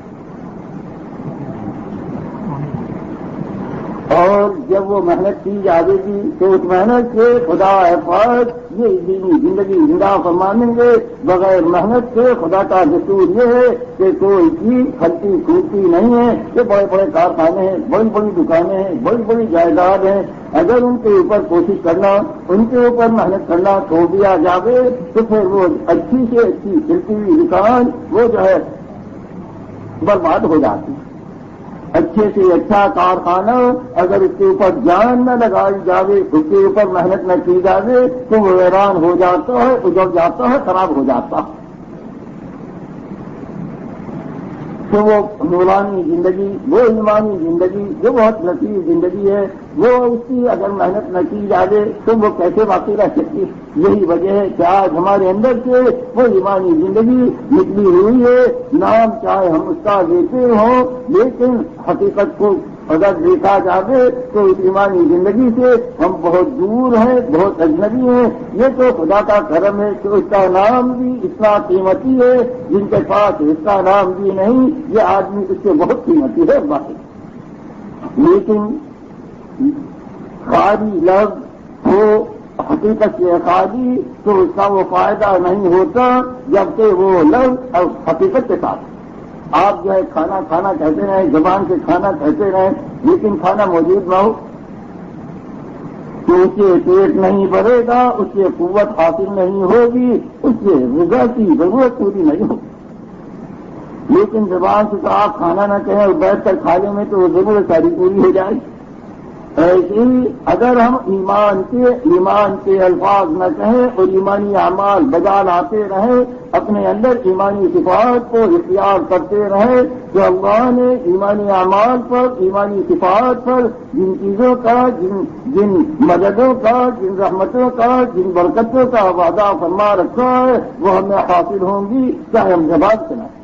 اور جب وہ محنت کی جائے گی تو اس محنت سے خدا پاک یہ دینی زندگی زندہ فرمائیں گے۔ بغیر محنت سے خدا کا دستور یہ ہے کہ کوئی چیز کھلتی کھولتی نہیں ہے۔ یہ بڑے بڑے کارخانے ہیں، بڑی بڑی دکانیں ہیں، بڑی بڑی جائیداد ہیں، اگر ان کے اوپر کوشش کرنا، ان کے اوپر محنت کرنا چھوڑ دیا جائے تو پھر وہ اچھی سے اچھی چلتی ہوئی دکان وہ جو ہے برباد ہو جاتی ہے۔ اچھے سے اچھا کارخانہ اگر اس کے اوپر جان نہ لگائی جاوے، اس کے اوپر محنت نہ کی جائے تو وہ ویران ہو جاتا ہے، اجڑ جاتا ہے، خراب ہو جاتا ہے۔ تو وہ نورانی زندگی، وہ ایمانی زندگی جو بہت لطیف زندگی ہے، وہ اس کی اگر محنت نہ کی جائے تو وہ کیسے باقی رہ سکتی؟ یہی وجہ ہے کہ آج ہمارے اندر سے وہ ایمانی زندگی نکلی ہوئی ہے۔ نام چاہے ہم اس کا لیتے ہوں، لیکن حقیقت کو اگر دیکھا جائے تو اس ایمانی زندگی سے ہم بہت دور ہیں، بہت اجنبی ہیں۔ یہ تو خدا کا کرم ہے کہ اس کا نام بھی اتنا قیمتی ہے، جن کے پاس اس کا نام بھی نہیں، یہ آدمی اس سے بہت قیمتی ہے واقعی۔ لیکن خالی لفظ ہو، حقیقت سے خالی، تو اس کا وہ فائدہ نہیں ہوتا جبکہ وہ لفظ اور حقیقت کے ساتھ۔ آپ جو ہے کھانا کھانا کہتے رہیں، زبان سے کھانا کہتے رہیں، لیکن کھانا موجود نہ ہو تو اس سے پیٹ نہیں بھرے گا، اس سے قوت حاصل نہیں ہوگی، اس سے غذا کی ضرورت پوری نہیں ہوگی۔ لیکن زبان سے تو آپ کھانا نہ کہیں اور بیٹھ کر کھانے میں تو وہ ضرورت ساری پوری ہو جائے۔ ایسے ہی اگر ہم ایمان کے الفاظ نہ کہیں اور ایمانی اعمال بجا لاتے رہیں، اپنے اندر ایمانی صفات کو اختیار کرتے رہیں، تو اللہ نے ایمانی اعمال پر، ایمانی صفات پر جن چیزوں کا، جن مددوں کا، جن رحمتوں کا، جن برکتوں کا وعدہ فرما رکھا ہے وہ ہمیں حاصل ہوں گی، چاہے ہم زبان سنائیں۔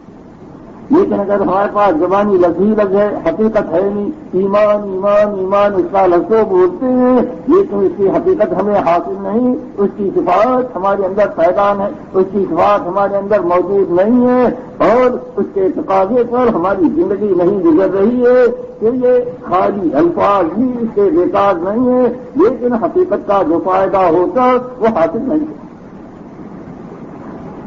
لیکن اگر ہمارے پاس زبانی لفظ ہی لفظ ہے، حقیقت ہے نہیں، ایمان ایمان ایمان اس کا لفظوں بولتے ہیں، لیکن اس کی حقیقت ہمیں حاصل نہیں، اس کی صفات ہمارے اندر پیدا ہے، اس کی صفات ہمارے اندر موجود نہیں ہے، اور اس کے تقاضے پر ہماری زندگی نہیں گزر رہی ہے، تو یہ خالی الفاظ ہی اس سے بیکار نہیں ہے، لیکن حقیقت کا جو فائدہ ہوتا وہ حاصل نہیں ہے۔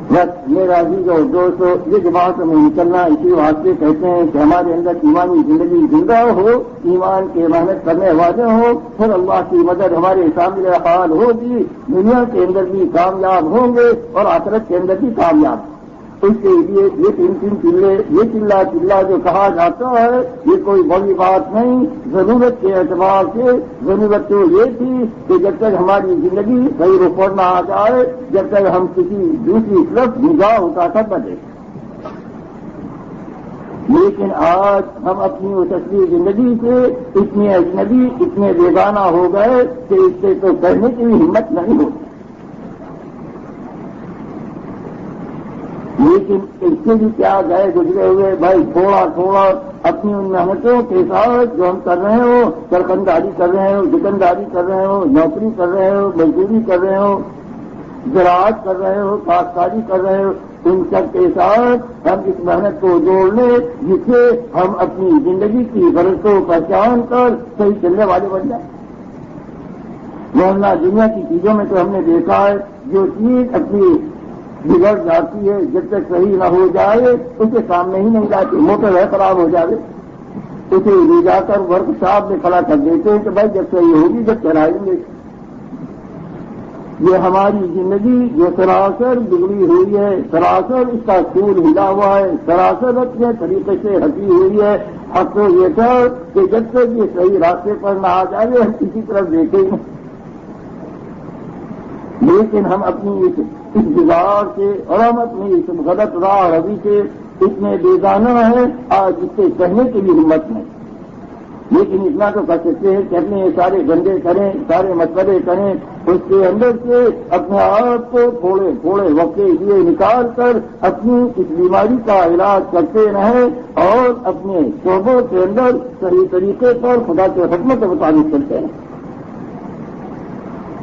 بس میرا عزیز اور دوستو، یہ جماعت میں نکلنا اسی واسطے کہتے ہیں کہ ہمارے اندر ایمانی زندگی زندہ ہو، ایمان کے محنت کرنے والے ہوں، پھر اللہ کی مدد ہمارے سامنے حال ہوگی، دنیا کے اندر بھی کامیاب ہوں گے اور آخرت کے اندر بھی کامیاب ہوں۔ اس کے لیے یہ تین چلے، یہ چلا جو کہا جاتا ہے، یہ کوئی بڑی بات نہیں۔ ضرورت کے اعتبار سے ضرورت تو یہ تھی کہ جب تک ہماری زندگی صحیح رخ نہ آ جائے، جب تک ہم کسی دوسری طرف نگاہ اٹھا کر نہ دیکھیں۔ لیکن آج ہم اپنی اس اصلی زندگی سے اتنے اجنبی، اتنے بیگانہ ہو گئے کہ اس سے تو کہنے کی بھی ہمت نہیں ہوتی۔ لیکن اس سے بھی کیا گئے گزرے ہوئے بھائی، تھوڑا تھوڑا اپنی ان محنتوں کے ساتھ جو ہم کر رہے ہو، سرخنداری کر رہے ہو، دکانداری کر رہے ہو، نوکری کر رہے ہو، مزدوری کر رہے ہو، زراعت کر رہے ہو، کاشتکاری کر رہے ہو، ان سب کے ساتھ ہم اس محنت کو جوڑ لیں جس سے ہم اپنی زندگی کی غرض کو پہچان کر صحیح چلنے والے بن جائیں۔ ورنہ دنیا کی چیزوں میں تو ہم نے دیکھا ہے، جو چیز اپنی بگڑ جاتی ہے جب تک صحیح نہ ہو جائے اسے سامنے ہی نہیں لاتے، موٹر ہے خراب ہو جائے اسے لے جا کر ورک شاپ میں کھڑا کر دیتے ہیں کہ بھائی جب صحیح ہوگی جب چلائیں گے۔ یہ ہماری زندگی جو سراسر بگڑی ہوئی ہے، سراسر اس کا سول ہلا ہوا ہے، سراسر اپنے طریقے سے ہٹی ہوئی ہے۔ اب تو یہ تھا کہ جب تک یہ صحیح راستے پر نہ آ جائے ہم کسی طرف دیکھیں گے، لیکن ہم اپنی اس گزار سے اور ہم اپنی اس غلط راہ روی سے اتنے بیگانہ ہیں، آج اس سے کہنے کی بھی ہمت نہیں۔ لیکن اتنا تو کر سکتے ہیں کہ اپنے سارے گندے کریں، سارے مشورے کریں، اس کے اندر سے اپنے آپ کو تھوڑے تھوڑے وقت کے لیے نکال کر اپنی اس بیماری کا علاج کرتے رہیں اور اپنے شعبوں کے اندر صحیح طریقے پر خدا کے حکم کے مطابق چلتے ہیں۔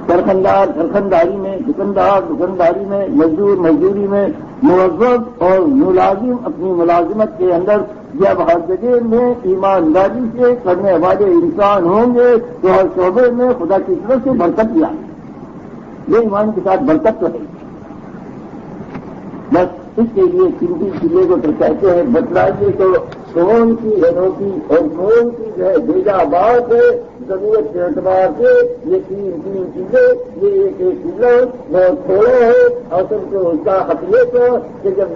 سرخندار سرخنداری میں، دکاندار دکانداری میں، مزدور مزدوری میں، موظف اور ملازم اپنی ملازمت کے اندر جب ہر جگہ میں ایمانداری سے کرنے والے انسان ہوں گے تو ہر شعبے میں خدا کی طرف سے برکت بھی آئے، یہ ایمان کے ساتھ برکت تو ہے۔ بس اس کے لیے قیمتی چیزیں کو تو کہتے ہیں بتلائیے تو کون کی انوکھی اور کون کی جو ہے بیجا بات ہے ضرورت کے اعتبار سے یہ تین چیزیں، یہ ایک چیزیں بہت تھوڑا ہے اور سب کو اس کا حقیقت ہے کہ جب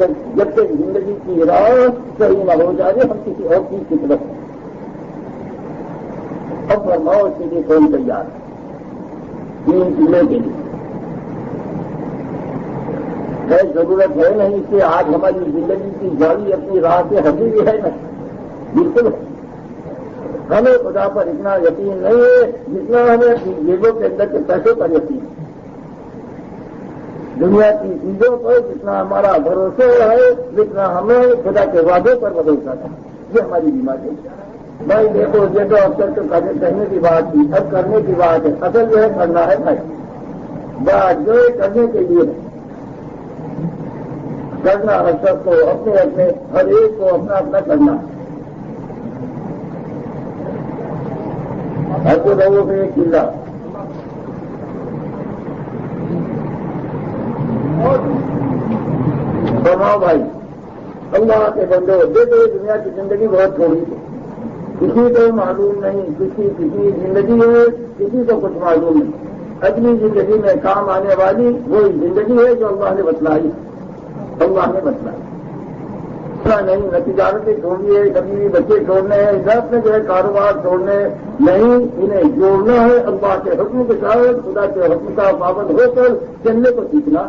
تک زندگی کی راہ صحیح نہ ہو جائے ہم کسی اور چیز کی طرف اب فرماؤ اس کے لیے کون تیار ہے تین چیزوں کے لیے ضرورت ہے نہیں کہ آج ہماری زندگی کی گاڑی اپنی راہ سے ہٹی بھی ہے نہیں، بالکل ہمیں خدا پر اتنا یقین نہیں ہے جتنا ہمیں اپنی جیبوں کے اندر کے پیسوں پر یقین ہے۔ دنیا کی چیزوں پر جتنا ہمارا بھروسہ ہے جتنا ہمیں خدا کے وعدوں پر بھروسہ ہے، یہ ہماری بیماری ہے۔ بھائی دیکھو یہ تو اب تک تو کہنے کی بات تھی، اب کرنے کی بات ہے، اصل جو ہے کرنا ہے بھائی، بات جو ہے کرنے کے لیے ہے، کرنا ہر سب کو اپنے اپنے ہر ایک کو اپنا اپنا کرنا ہے۔ ہر کو لوگوں میں ایک چیزا بناؤ بھائی اللہ کے بندو، دیکھو دنیا کی زندگی بہت تھوڑی ہے، کسی کو معلوم نہیں کسی زندگی ہے، کسی کو کچھ معلوم نہیں۔ اگلی زندگی میں کام آنے والی وہی زندگی ہے جو اللہ نے بتلائی، اللہ نے بتلائی نہیں، نہ تجارتیں چھوڑنی ہے، کبھی بھی بچے چھوڑنے ہیں، نہ اپنے جو ہے کاروبار چھوڑنے نہیں، انہیں جوڑنا ہے اللہ کے حکم کے ساتھ، خدا کے حکم کا پابند ہو کر چلنے کو سیکھنا۔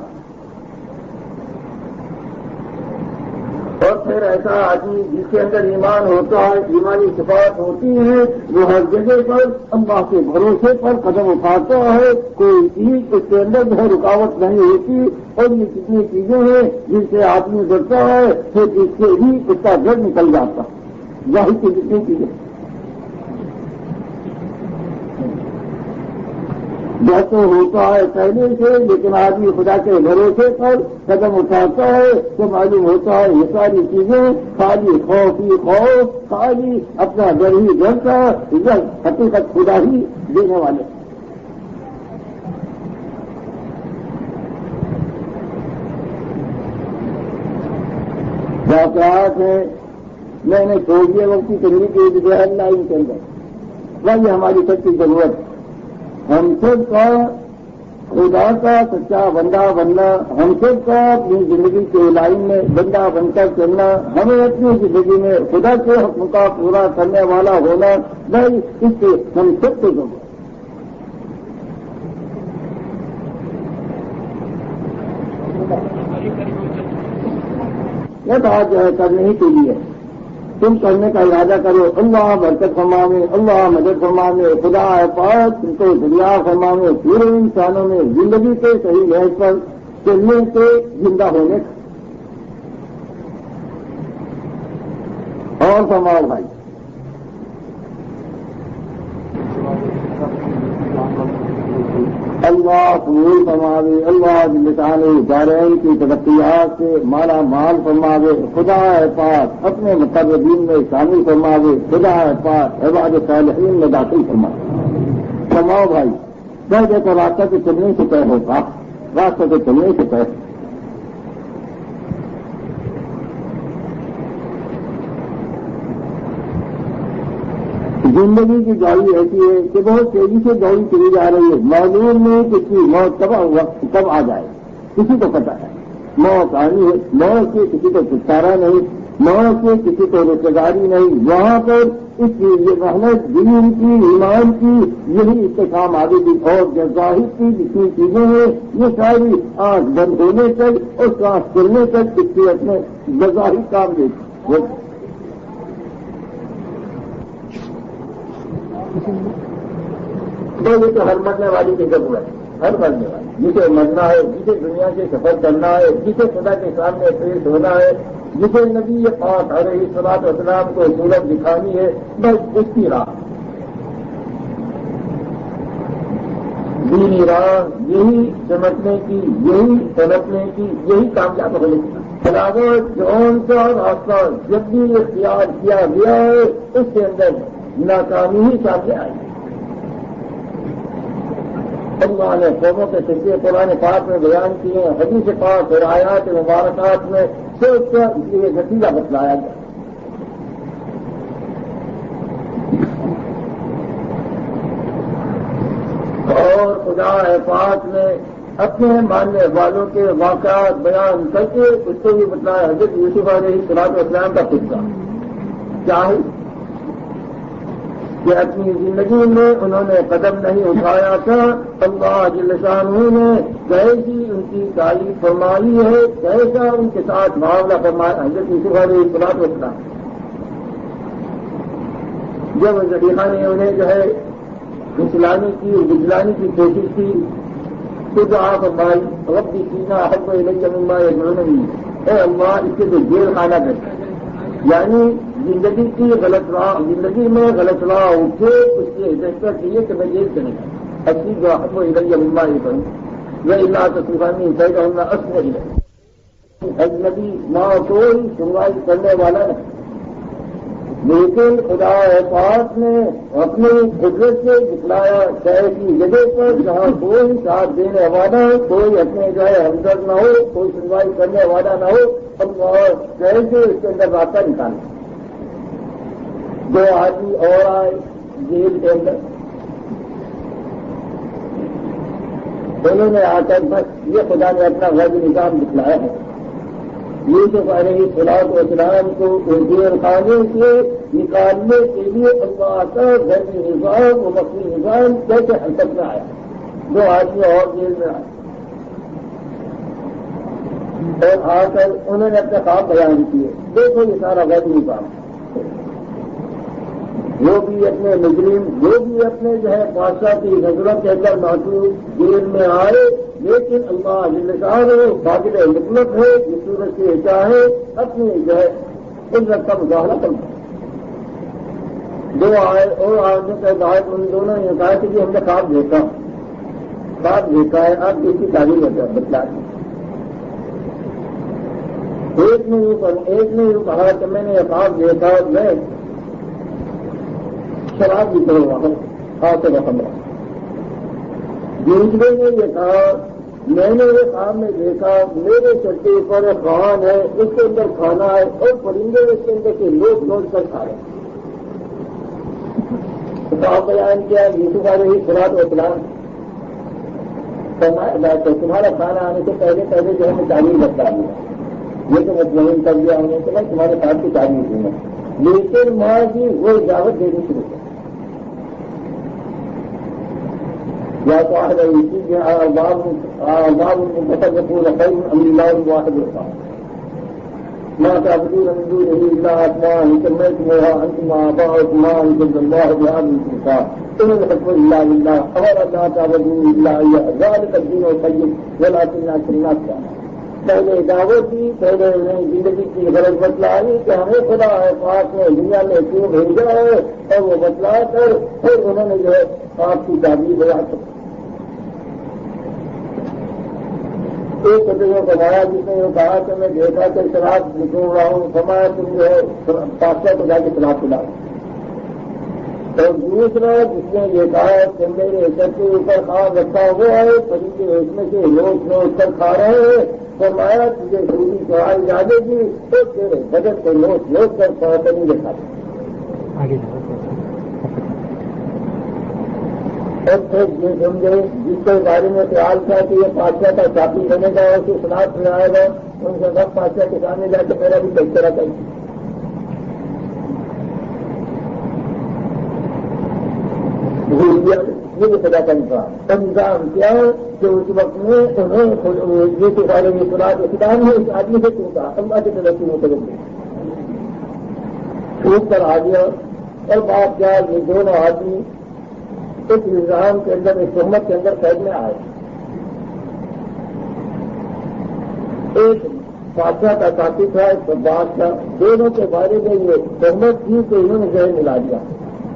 اور پھر ایسا آدمی جس کے اندر ایمان ہوتا ہے، ایمانی صفات ہوتی ہیں، وہ ہر جگہ پر اللہ کے بھروسے پر قدم اٹھاتا ہے، کوئی چیز اس کے اندر جو ہے رکاوٹ نہیں ہوتی۔ اور یہ کتنی چیزیں ہیں جن سے آدمی ڈرتا ہے پھر اس سے ہی اس کا ڈر نکل جاتا ہے، ظاہر کی کتنی چیزیں ڈر تو ہوتا ہے پہلے سے، لیکن آدمی خدا کے بھروسے پر قدم اٹھاتا ہے تو معلوم ہوتا ہے یہ ساری چیزیں خالی خوف ہی خوف، خالی اپنا ڈر ہی ڈر کا، حقیقت خدا ہی دینے والے۔ واقعات ہیں میں نے چھوڑ دیا وقت کی تنگی کی جو ہے لائن کے اندر، وہی ہماری سب کی ضرورت ہے۔ ہم سب کا خدا کا سچا بندہ بننا، ہم سب کا اپنی زندگی کے لائن میں بندہ بن کر چلنا، ہمیں اپنی زندگی میں خدا کے حکم کا پورا کرنے والا ہونا، بھائی اس سے ہم سب کو ضرورت۔ یہ بات جو ہے کرنے ہی کے لیے تم کرنے کا ارادہ کرو، اللہ برکت فرماوے، اللہ مدد فرماوے، خدا پاک تم کو دریا فرماوے پورے انسانوں میں زندگی کے صحیح لحاظ پر چلنے کے زندہ ہونے کا۔ اور فرماؤ بھائی اللہ قبول فرماوے، اللہ لسان دارین کی ترقیات سے مالا مال فرماوے، خدا پاک اپنے مقربین میں شامل فرماوے، خدا پاک عباد صالحین میں داخل فرماوے۔ فرماؤ بھائی پہلے تو راستہ کے چلنے سے طے ہوگا، راستہ کے چلنے سے طے۔ زندگی کی گاڑی ایسی ہے کہ بہت تیزی سے گاڑی چلی جا رہی ہے، معلوم نہیں کہ اس کی موت کب آ جائے، کسی کو پتا ہے موت آنی ہے، موت سے کسی کو چھٹکارا نہیں، موت سے کسی کو رشتے داری نہیں، وہاں پر اس کی یہ محنت دین کی ایمان کی یہی استحکام آگے بھی، اور ظاہر کی جتنی چیزیں ہیں یہ ساری آنکھ بند ہونے تک اور سانس چلنے تک اس کی اپنے بظاہر کام دیکھ تو یہ تو ہر مرنے والی کی ضرورت ہے، ہر مرنے والی، جسے مرنا ہے، جسے دنیا سے سفر کرنا ہے، جسے خدا کے سامنے پیش ہونا ہے، جسے نبی پاک علیہ الصلوۃ والسلام کو صورت دکھانی ہے، بس اس کی راہ، دینی راہ یہی سمجھنے کی، یہی سمجھنے کی، یہی کامیاب ہونے کی علاوہ جون سا راستہ جب بھی اختیار کیا گیا ہے اس کے اندر ناکامی ہی سامنے آئی۔ اللہ نے قوموں کے سلسلے قرآن پاک میں بیان کیے، حدیث پاک اور آیات مبارکات میں سوچ کر اس لیے نتیجہ بتلایا گیا۔ اور خدا پاک نے اپنے ماننے والوں کے واقعات بیان کر کے اس کو بھی بتلایا۔ حضرت یوسف علیہ الصلوۃ والسلام کا قصہ کیا ہے کہ اپنی زندگی میں انہوں نے قدم نہیں اٹھایا تھا، اللہ جل شانہ نے کیسی ان کی تعریف فرمائی ہے، کیسا ان کے ساتھ معاملہ فرمایا حضرت یوسف علیہ الصلوۃ والسلام۔ جب زلیخا نے انہیں جو ہے بچلانے کی کوشش کی تو جو آپ فرمائی رب سینا حب الیہ مما یدعوننی، اے اللہ اس کے جو جیل خانہ کرتا ہے، یعنی زندگی کی غلط راہ، زندگی میں غلط راہ اٹھے اس کی بہتر چاہیے کہ میں جیل چلے جاؤں، اچھی جو حب الیہ مما یدعوننی وہ اللہ تصرفانی فیض اصل الیہ، اجنبی ماں کوئی سنوائی کرنے والا نہیں، لیکن خدا پاک نے اپنی قدرت سے دکھلایا شہر کی جگہ پر جہاں کوئی ساتھ دینے والا ہو، کوئی اپنے جو ہے ہمدرد نہ ہو، کوئی سنوائی کرنے والا نہ ہو، اور شہر سے اس کے اندر راستہ نکالنا۔ دو آدمی اور آئے جیل کے اندر، دونوں نے آ کر بس یہ خدا نے اپنا غیبی نظام دکھلایا ہے۔ یوسف علیہ الصلوۃ والسلام کو جیل خانے سے نکالنے کے لیے اللہ کا گھریلو نظام و مخفی نظام کیسے حرکت میں آیا۔ دو آدمی اور جیل میں آئے اور آ کر انہوں نے اپنے خواب بیان کیے، دیکھو یہ سارا غیبی نظام، وہ بھی اپنے مجرم، وہ بھی اپنے جو ہے بادشاہ کی نظروں کے اندر محسوس جیل میں آئے، لیکن اللہ جل شانہ قابل مطلق ہے، جس صورت سے چاہے اپنی جو ہے قدرت کا مظاہرہ کرنا۔ دو آئے اور آدمیوں کے بعد ان دونوں نے کہا کہ ہم نے خواب دیکھا ہے، آپ اس کی تعریف بتلا دیں۔ ایک نے یہ کہا کہ میں نے یہ خواب دیکھا، میں شراب بھی کروں گا خاص رقم۔ دوسرے نے یہ کہا میں نے یہ خواب میں دیکھا میرے چٹے پر خوان ہے، اس کے اندر کھانا ہے اور پرندے اس کے اندر سے لوٹ کر کھا رہے ہیں۔ خواب بیان کیا یوسف علیہ الصلوۃ والسلام، تو تمہارا کھانا آنے سے پہلے جو ہمیں تعلیم بتا دیا، یہ تو مطمئن کر دیا ہم نے کہ میں تمہارے ساتھ کی تعلیم دوں گا، لیکن ماں جی وہ اجازت دینی شروع کر یا تو آج اسی کے باب متصفون خیر ام اللہ الواحد القہار ما تعبدون من دونه الا اسماء سميتموها انتم وآباؤكم ما انزل الله بها من سلطان ان الحكم الا لله امر لا تعبدوا الا اياه ذلك الدين القيم ولكن اكثر الناس لا۔ پہلے دعوت دی، پہلے انہیں زندگی کی غرض بتلائی کہ ہمیں خدا پاک نے دنیا میں کیوں بھیجا ہے، اور وہ بتلا کر پھر انہوں نے جو ہے آپ کی تعبیر بیان کی۔ ایک بزرگوں کو فرمایا جس نے یہ کہا کہ میں دیکھا کہ شراب نکل رہا ہوں، فرمایا تم جو ہے پاسا کو جا کے شراب پلاؤ۔ اور دوسرا جس نے یہ کہا کہ میرے سر کے اوپر خواب رکھا ہوا ہے، پرندے اس میں سے لوٹ کر کھا رہے ہیں، فرمایا تجھے پوری چڑھائی جانے گی تو تیرے بدن کو لوٹ کر پرندے کھاتے۔ اور پھر یہ سمجھے جس کے بارے میں خیال تھا کہ یہ بادشاہ کا چاپی بنے گا اور اسے سناٹ میں آئے گا، ان سے سب بادشاہ کے سامنے جا کے میرا بھی تذکرہ کریں۔ یہ بھی خدا کا انتظام کیا کہ اس وقت میں انہیں یہ سارے مسئلات اقدام ہے اس آدمی سے ٹوٹا، اللہ کی طرف سے متوجہ ٹوٹ کر آ گیا۔ اور بات کیا یہ دونوں آدمی اس نظام کے اندر اس حکومت کے اندر قید میں آئے. ایک بادشاہ کا ساتھی تھا، ایک عباس تھا. دونوں کے بارے میں یہ حکومت تھی کہ انہوں نے جو ہے ملا دیا.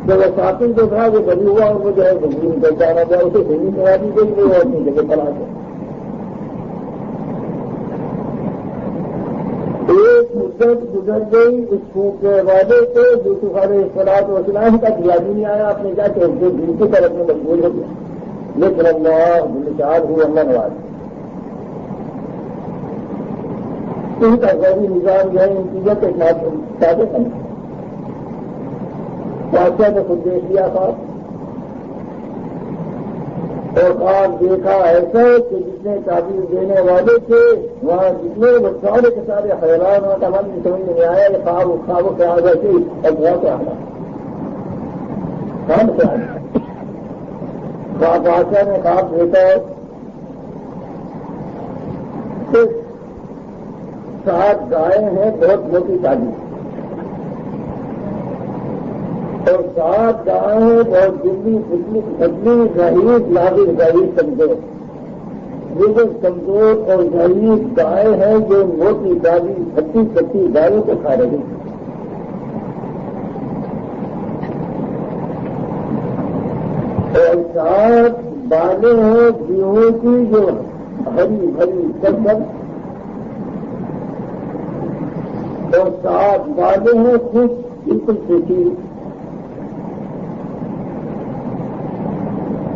جب وہ ساتھی جو تھا وہ بری ہوا اور وہ جو ہے زندگی نکل جانا تھا، اسے زندگی میں دی گئی وہ اپنی جگہ پر آ گیا. ایک مدت گزر گئی اس کے والے کو یوسف علیہ السلام کا دیا بھی نہیں آیا. آپ نے کیا کہ جو دن کی طرف میں مجبور ہو گیا. لیکن اللہ گلچار ہوئے اللہ نواز ان کا ذہنی نظام جو ہے ان چیزوں کے ساتھ تازہ کرنا. بادشاہ نے خود دیکھ لیا تھا اور آپ دیکھا ایسا کہ جتنے تعبیر دینے والے تھے وہاں جتنے وہ سارے کے سارے حیران اور تمام سمجھ نہیں آیا یہ خواب کے آگے سے اور بہت آنا کام سے آنا. بادشاہ نے خواب دیکھا کہ 7 گائے ہیں بہت موٹی تعبیر اور 7 گائے ہیں بہت جلدی پتلی ضعیف لاغر ضعیف کمزور. یہ جو کمزور اور ضعیف گائے ہیں جو موٹی دادی 36 گائےوں کو کھا رہی ہیں. اور 7 بالیں ہیں گیہوں کی جو ہری بھری چمچم اور 7 بالیں ہیں خوش بالکل سیکھی.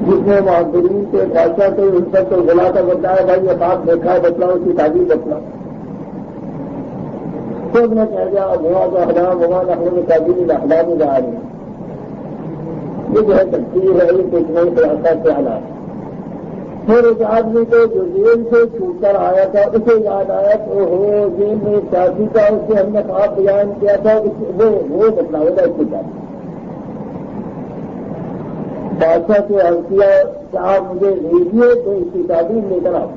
جس نے معذرین کے بادشاہ کو ان سب کو بلا کر بتایا بھائی یہ بات دیکھا ہے بتلاؤ اس کی تعبیر بتلاؤ. سب نے کہہ دیا ہوا تو احلام ہوا نقل میں تعبیر احلام ہی جا رہی ہے. یہ جو ہے تقسیم ہے یہ کچھ نہیں سیاست سے حالات. پھر اس آدمی کو جو جیل سے چھوٹ کر آیا تھا اسے یاد آیا کہ ہو جیل میں ایک ساتھی کا اس سے ہم نے خواب بیان کیا تھا وہ بتلاؤ گا اس کی تعبیر. بادشاہ سے عرض کیا کہ آپ مجھے بھیجیے تو اس کی تعبیر لے کر آؤ.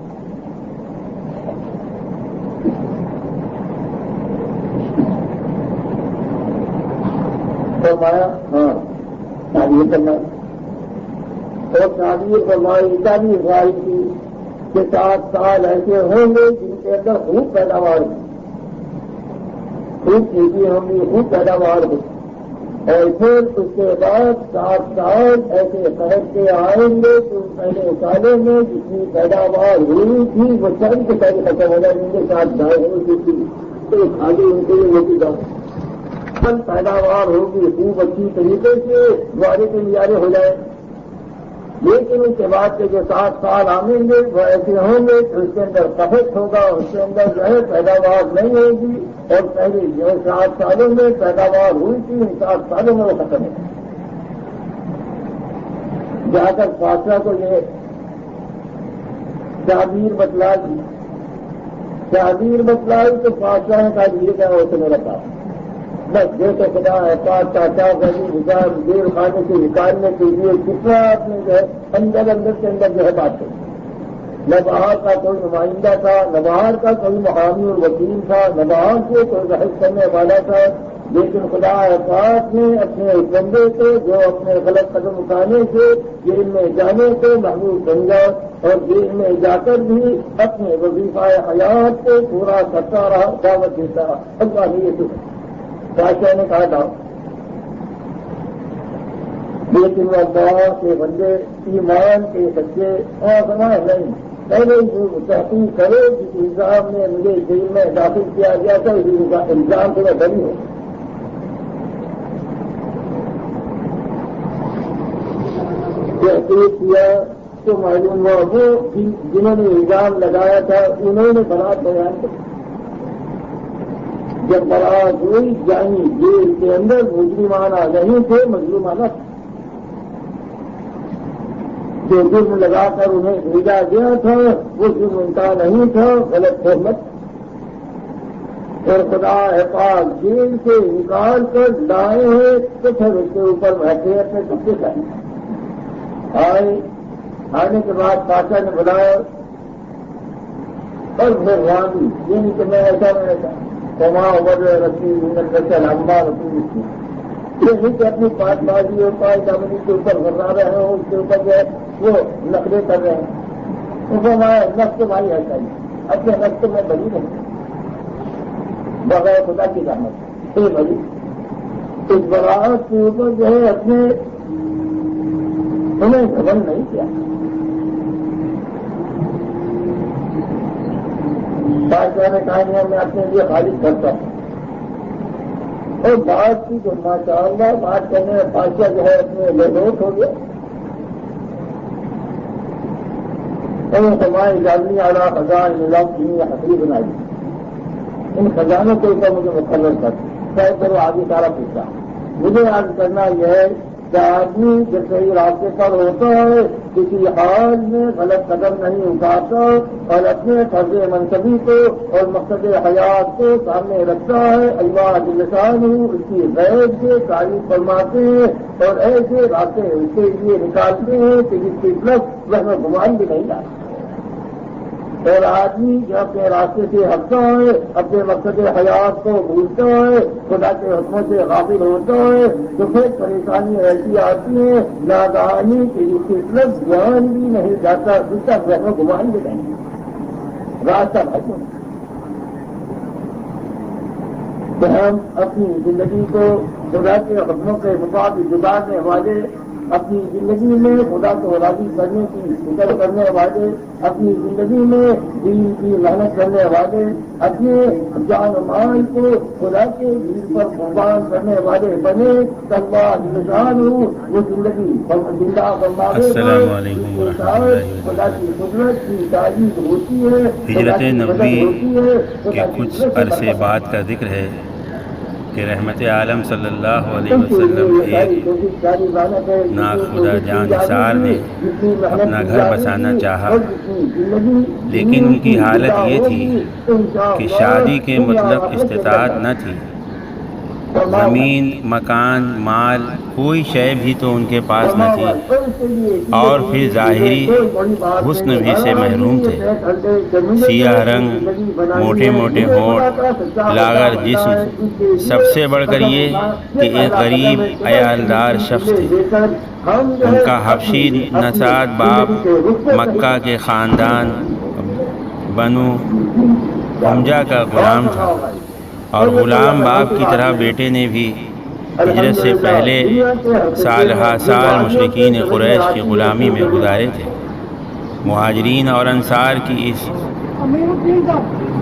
فرمایا ہاں تعبیر کرنا اور تعبیر فرمائی تعبیر غائب کی کہ 7 سال ایسے ہوں گے جن کے اندر خوب پیداوار ہوگی خوب کھیتی ہوں گی خوب پیداوار ہوگی. اور پھر اس کے بعد 7 سال ایسے قہر کے آئیں گے تو پہلے سالوں میں جتنی پیداوار ہوئی تھی وہ سب کے پہلے ختم ہو جائیں گے. 7 گائے ہوئی تھی تو آگے ان کے لیے ہوتی جاؤ پیداوار ہوگی خوب اچھی طریقے سے دوارے کے لیارے ہو جائے. لیکن اس کے بعد کے جو 7 سال آئیں گے وہ ایسے ہوں گے کہ اس کے اندر قحط ہوگا اس کے اندر جو ہے پیداوار نہیں ہوگی. اور پہلے جو 7 سالوں میں پیداوار ہوئی تھی ان 7 سالوں میں وہ ختم ہے. جا کر بادشاہ کو یہ تعبیر بتلائی تو بادشاہ نے کہا یہ کیا ہو تو میرا پاس بس دیکھو خدا ہے پاس چاچا گلی گزار دیر خانے سے نکالنے کے لیے کتنا آپ نے جو ہے اندر کے اندر جو ہے بات کری. نہ باہر کا کوئی نمائندہ تھا نہ باہر کا کوئی محامی اور وکیل تھا نہ باہر سے کوئی بحث کرنے والا تھا. لیکن خدا پاک نے اپنے اس بندے کو جو اپنے غلط قدم اٹھانے سے جیل میں جانے کو محبوب بن گیا اور جیل میں جا کر بھی اپنے وظیفہ حیات کو پورا کرتا رہا دعوت دیتا رہا. اللہ نے یہ بادشاہ نے کہا تھا لیکن وہ اللہ کے بندے ایمان کے سچے اور سماج نہیں پہلے تحقیق کرو جس الزام میں مجھے جیل میں داخل کیا گیا تھا اس الزام سے میں بری ہوں. تحقیق کیا تو معلوم ہوا وہ جنہوں نے الزام لگایا تھا انہوں نے برات بیان کی. جب برات ہوئی یعنی جیل کے اندر مجرمانہ نہیں تھے مظلومانہ جو جرم لگا کر انہیں بھیجا گیا تھا وہ جرم ان کا نہیں تھا غلط تہمت. اور خدا پاک جیل سے نکال کر لائے ہیں تو پھر اس کے اوپر بیٹھے اپنے کپڑے آئے. آنے کے بعد بادشاہ نے بلایا اور پھر رانی یعنی کہ میں ایسا کما عمر رسی لمبا رسی یہ نہیں کہ اپنی پاس بازی اور پاس دامنی کے اوپر گھبرا رہے ہیں، اس کے اوپر جو ہے وہ نخرے کر رہے ہیں. ان کو نفس تمہاری ایسا ہی اپنے نفس میں بری نہیں بغیر خدا کی رحمت سے بری. اس براعت کے اوپر جو ہے اپنے انہیں گھمنڈ نہیں کیا. بادشاہ نے کہا میں اپنے لیے خالص کرتا ہوں، اور بات کی جو ماشاء اللہ بات کرنے میں بادشاہ جو ہے اپنے لوٹ ہو گیا. ہماری اجازی اعلیٰ خزان نظام کی حقیقی بنائی، ان خزانوں کے اوپر مجھے مقرر کر کرو. آگے سارا پوچھا مجھے یاد کرنا یہ ہے کہ آدمی جب صحیح راستے پر ہوتا ہے کسی حال میں غلط قدم نہیں اٹھاتا اور اپنے فرض منصبی کو اور مقصد حیات کو سامنے رکھتا ہے. اللہ لسان اس کی غیب سے تعریف فرماتے ہیں اور ایسے راستے اس کے لیے نکالتے ہیں کہ جس کی طرف وہ گمان بھی نہیں لاتا. اور آدمی جو اپنے راستے سے ہٹتا ہے، اپنے مقصد حیات کو بھولتا ہے، خدا کے حکموں سے غافل ہوتا ہے، تو پھر پریشانی ایسی آتی ہے ناگہانی کہ اس کی طرف دھیان بھی نہیں جاتا، اس کا گمان بھی نہیں راستہ بھٹکتا. کہ ہم اپنی زندگی کو خدا کے حکموں کے مطابق گزارنے والے، اپنی زندگی میں خدا کو راضی کرنے کی فکر کرنے والے، اپنی زندگی میں دین کی محنت کرنے والے، اپنے جان و مال کو خدا کے دین پر قربان کرنے والے بنے. اللہ نشان ہوں وہ زندگی زندہ بنوانے. السلام علیکم ورحمۃ اللہ وبرکاتہ. خدا کی قدرت کی تعریف ہوتی ہے. ہجرت نبوی کے کچھ عرصے بعد کا ذکر ہے کہ رحمت عالم صلی اللہ علیہ وسلم ایک ناخدا جان نثار نے اپنا گھر بسانا چاہا، لیکن ان کی حالت یہ تھی کہ شادی کے مطلب استطاعت نہ تھی. زمین، مکان، مال، کوئی شے بھی تو ان کے پاس نہ تھی، اور پھر ظاہری حسن بھی سے محروم تھے. سیاہ رنگ، موٹے موٹے ہونٹ، لاغر جسم، سب سے بڑھ کر یہ کہ ایک غریب عیالدار شخص تھے. ان کا حبشی نژاد باپ مکہ کے خاندان بنو حمزہ کا غلام تھا، اور غلام باپ کی طرح بیٹے نے بھی ہجرت سے پہلے سال ہا سال مشرکین قریش کی غلامی میں گزارے تھے. مہاجرین اور انصار کی اس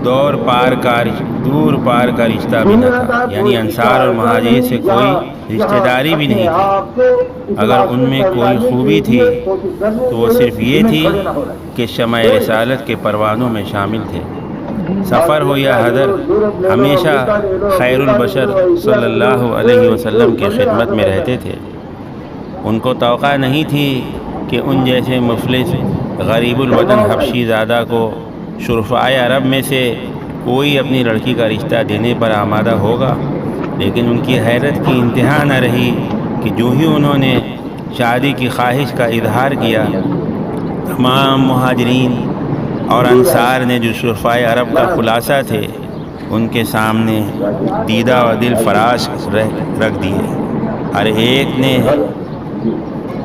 دور پار کا رشتہ بھی نہ تھا، یعنی انصار اور مہاجرین سے کوئی رشتہ داری بھی نہیں تھی. اگر ان میں کوئی خوبی تھی تو وہ صرف یہ تھی کہ شمع رسالت کے پروانوں میں شامل تھے. سفر ہو یا حضر، ہمیشہ خیر البشر صلی اللہ علیہ وسلم کی خدمت میں رہتے تھے. ان کو توقع نہیں تھی کہ ان جیسے مفلس غریب الوطن حبشی زادہ کو شرفائے عرب میں سے کوئی اپنی لڑکی کا رشتہ دینے پر آمادہ ہوگا. لیکن ان کی حیرت کی انتہا نہ رہی کہ جو ہی انہوں نے شادی کی خواہش کا اظہار کیا، تمام مہاجرین اور انصار نے جو شرفائے عرب کا خلاصہ تھے ان کے سامنے دیدہ و دل فراش رکھ دیے. ہر ایک نے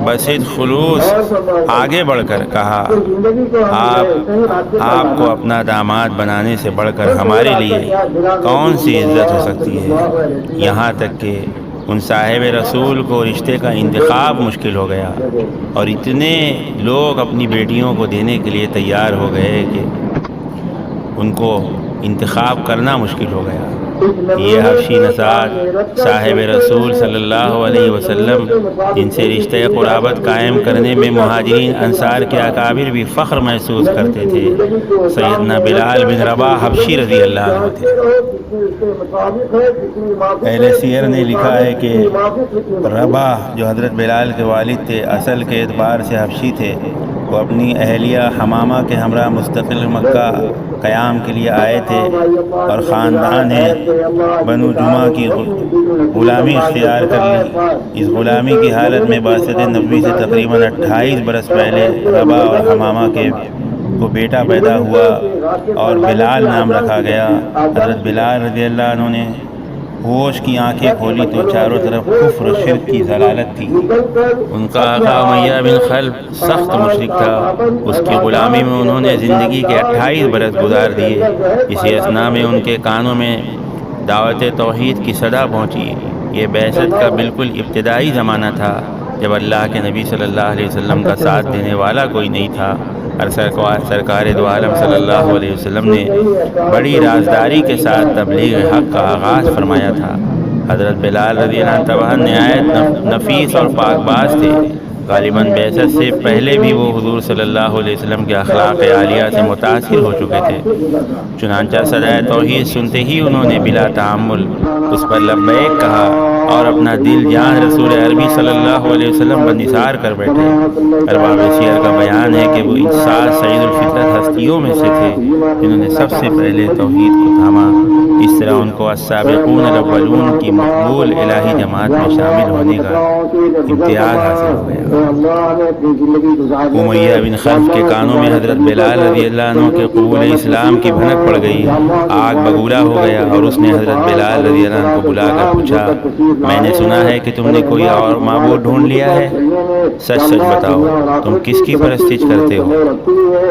بصد خلوص آگے بڑھ کر کہا، آپ کو اپنا داماد بنانے سے بڑھ کر ہمارے لیے کون سی عزت ہو سکتی ہے. یہاں تک کہ ان صاحب رسول کو رشتے کا انتخاب مشکل ہو گیا، اور اتنے لوگ اپنی بیٹیوں کو دینے کے لیے تیار ہو گئے کہ ان کو انتخاب کرنا مشکل ہو گیا. یہ حبشی نژاد صاحب رسول صلی اللہ علیہ وسلم جن سے رشتہ قرابت قائم کرنے میں مہاجرین انصار کے اکابر بھی فخر محسوس کرتے تھے، سیدنا بلال بن رباح حبشی رضی اللہ عنہ تھے. اہل سیر نے لکھا ہے کہ رباح جو حضرت بلال کے والد تھے اصل کے اعتبار سے حبشی تھے. وہ اپنی اہلیہ حمامہ کے ہمراہ مستقل مکہ قیام کے لیے آئے تھے، اور خاندان بنو جمعہ کی غلامی اختیار کر لی. اس غلامی کی حالت میں بعثت نبوی سے تقریباً 28 برس پہلے رباح اور حمامہ کے کو بیٹا پیدا ہوا اور بلال نام رکھا گیا. حضرت بلال رضی اللہ عنہ نے ہوش کی آنکھیں کھولی تو چاروں طرف کفر و شرک کی ضلالت تھی۔ ان کا آقا امیہ بن خلف سخت مشرک تھا، اس کی غلامی میں انہوں نے زندگی کے 28 برس گزار دیے۔ اسی اثنا میں ان کے کانوں میں دعوت توحید کی صدا پہنچی۔ یہ بعثت کا بالکل ابتدائی زمانہ تھا، جب اللہ کے نبی صلی اللہ علیہ وسلم کا ساتھ دینے والا کوئی نہیں تھا، اور سرکار دو عالم صلی اللہ علیہ وسلم نے بڑی رازداری کے ساتھ تبلیغ حق کا آغاز فرمایا تھا۔ حضرت بلال رضی اللہ عنہ طبعاً نہایت نفیس اور پاک باز تھے۔ غالباً بعثت سے پہلے بھی وہ حضور صلی اللہ علیہ وسلم کے اخلاق عالیہ سے متاثر ہو چکے تھے۔ چنانچہ صدائے توحید سنتے ہی انہوں نے بلا تعامل اس پر لبیک کہا اور اپنا دل جان رسول عربی صلی اللہ علیہ وسلم پر نثار کر بیٹھے۔ ارباب سیر کا بیان ہے کہ وہ ان 7 سعید الفطرت ہستیوں میں سے تھے جنہوں نے سب سے پہلے توحید کو تھاما۔ اس طرح ان کو السابقون الاولون کی مقبول الہی جماعت میں شامل ہونے کا امتیاز حاصل ہو گیا۔ امیہ بن خلف کے کانوں میں حضرت بلال رضی اللہ عنہ کے قبول اسلام کی بھنک پڑ گئی۔ آگ بگولا ہو گیا اور اس نے حضرت بلال رضی اللہ عنہ کو بلا کر پوچھا، میں نے سنا ہے کہ تم نے کوئی اور معبود ڈھونڈ لیا ہے، سچ سچ بتاؤ تم کس کی پرستش کرتے ہو؟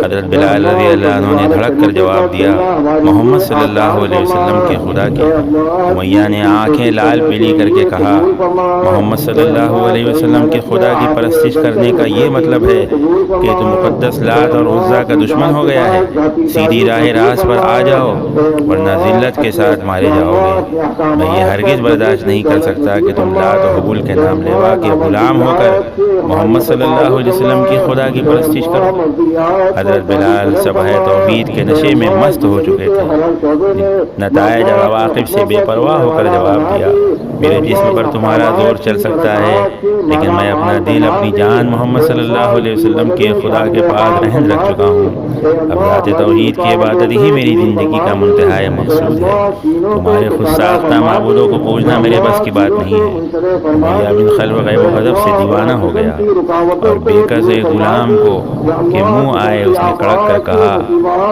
حضرت بلال رضی اللہ عنہ نے دھڑک کر جواب دیا، محمد صلی اللہ علیہ وسلم کے خدا کی۔ امیہ نے آنکھیں لال پیلی کر کے کہا، محمد صلی اللہ علیہ وسلم کے خدا کی پرستش کرنے کا یہ مطلب ہے کہ تم مقدس لات اور عزا کا دشمن ہو گیا ہے؟ سیدھی راہ راست پر آ جاؤ ورنہ ذلت کے ساتھ مارے جاؤ گے۔ میں یہ ہرگز برداشت نہیں کر سکتا کہ تم لات و حبل کے نام لیوا کے غلام ہو کر محمد صلی اللہ علیہ وسلم کی خدا کی پرستش کرو۔ حضرت بلال صبح توحید کے نشے میں مست ہو چکے تھے۔ نتائج اور عواقب سے بے پرواہ ہو کر جواب دیا، میرے جسم پر تمہارا زور چل سکتا ہے لیکن میں اپنا دل اپنی جان محمد صلی اللہ علیہ وسلم کے خدا کے پاس رہن رکھ چکا ہوں۔ اب ذات توحید کی عبادت ہی میری زندگی کا منتہا مقصود ہے۔ تمہارے خود ساختہ معبودوں کو پوجنا میرے بس کی بات نہیں ہے۔ امیہ بن خلف غیب و غضب سے دیوانہ ہو گیا اور بے کس غلام کو کہ منہ آئے اس نے کڑک کر کہا،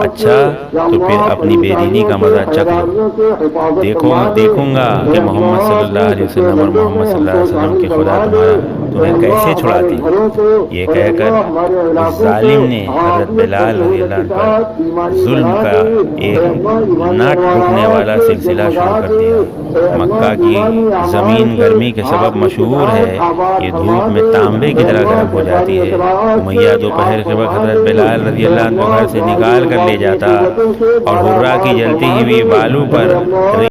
اچھا تو پھر اپنی بے دینی کا مزہ چکھ لو، دیکھوں گا کہ محمد صلی اللہ علیہ وسلم اور محمد صلی اللہ علیہ وسلم کے خدا تمہیں کیسے چھڑاتی۔ یہ کہہ کر اس ظالم نے حضرت بلال رضی اللہ عنہ پر ظلم کا ایک نہ ٹوٹنے والا سلسلہ شروع کر دیا۔ مکہ کی زمین گرمی کے سبب مشہور ہے، یہ دھوپ میں تانبے کی طرح گرم ہو جاتی ہے۔ امیہ دوپہر کے وقت حضرت بلال رضی اللہ عنہ کو گھر سے نکال کر لے جاتا اور حرہ کی جلتی ہوئی بالوں پر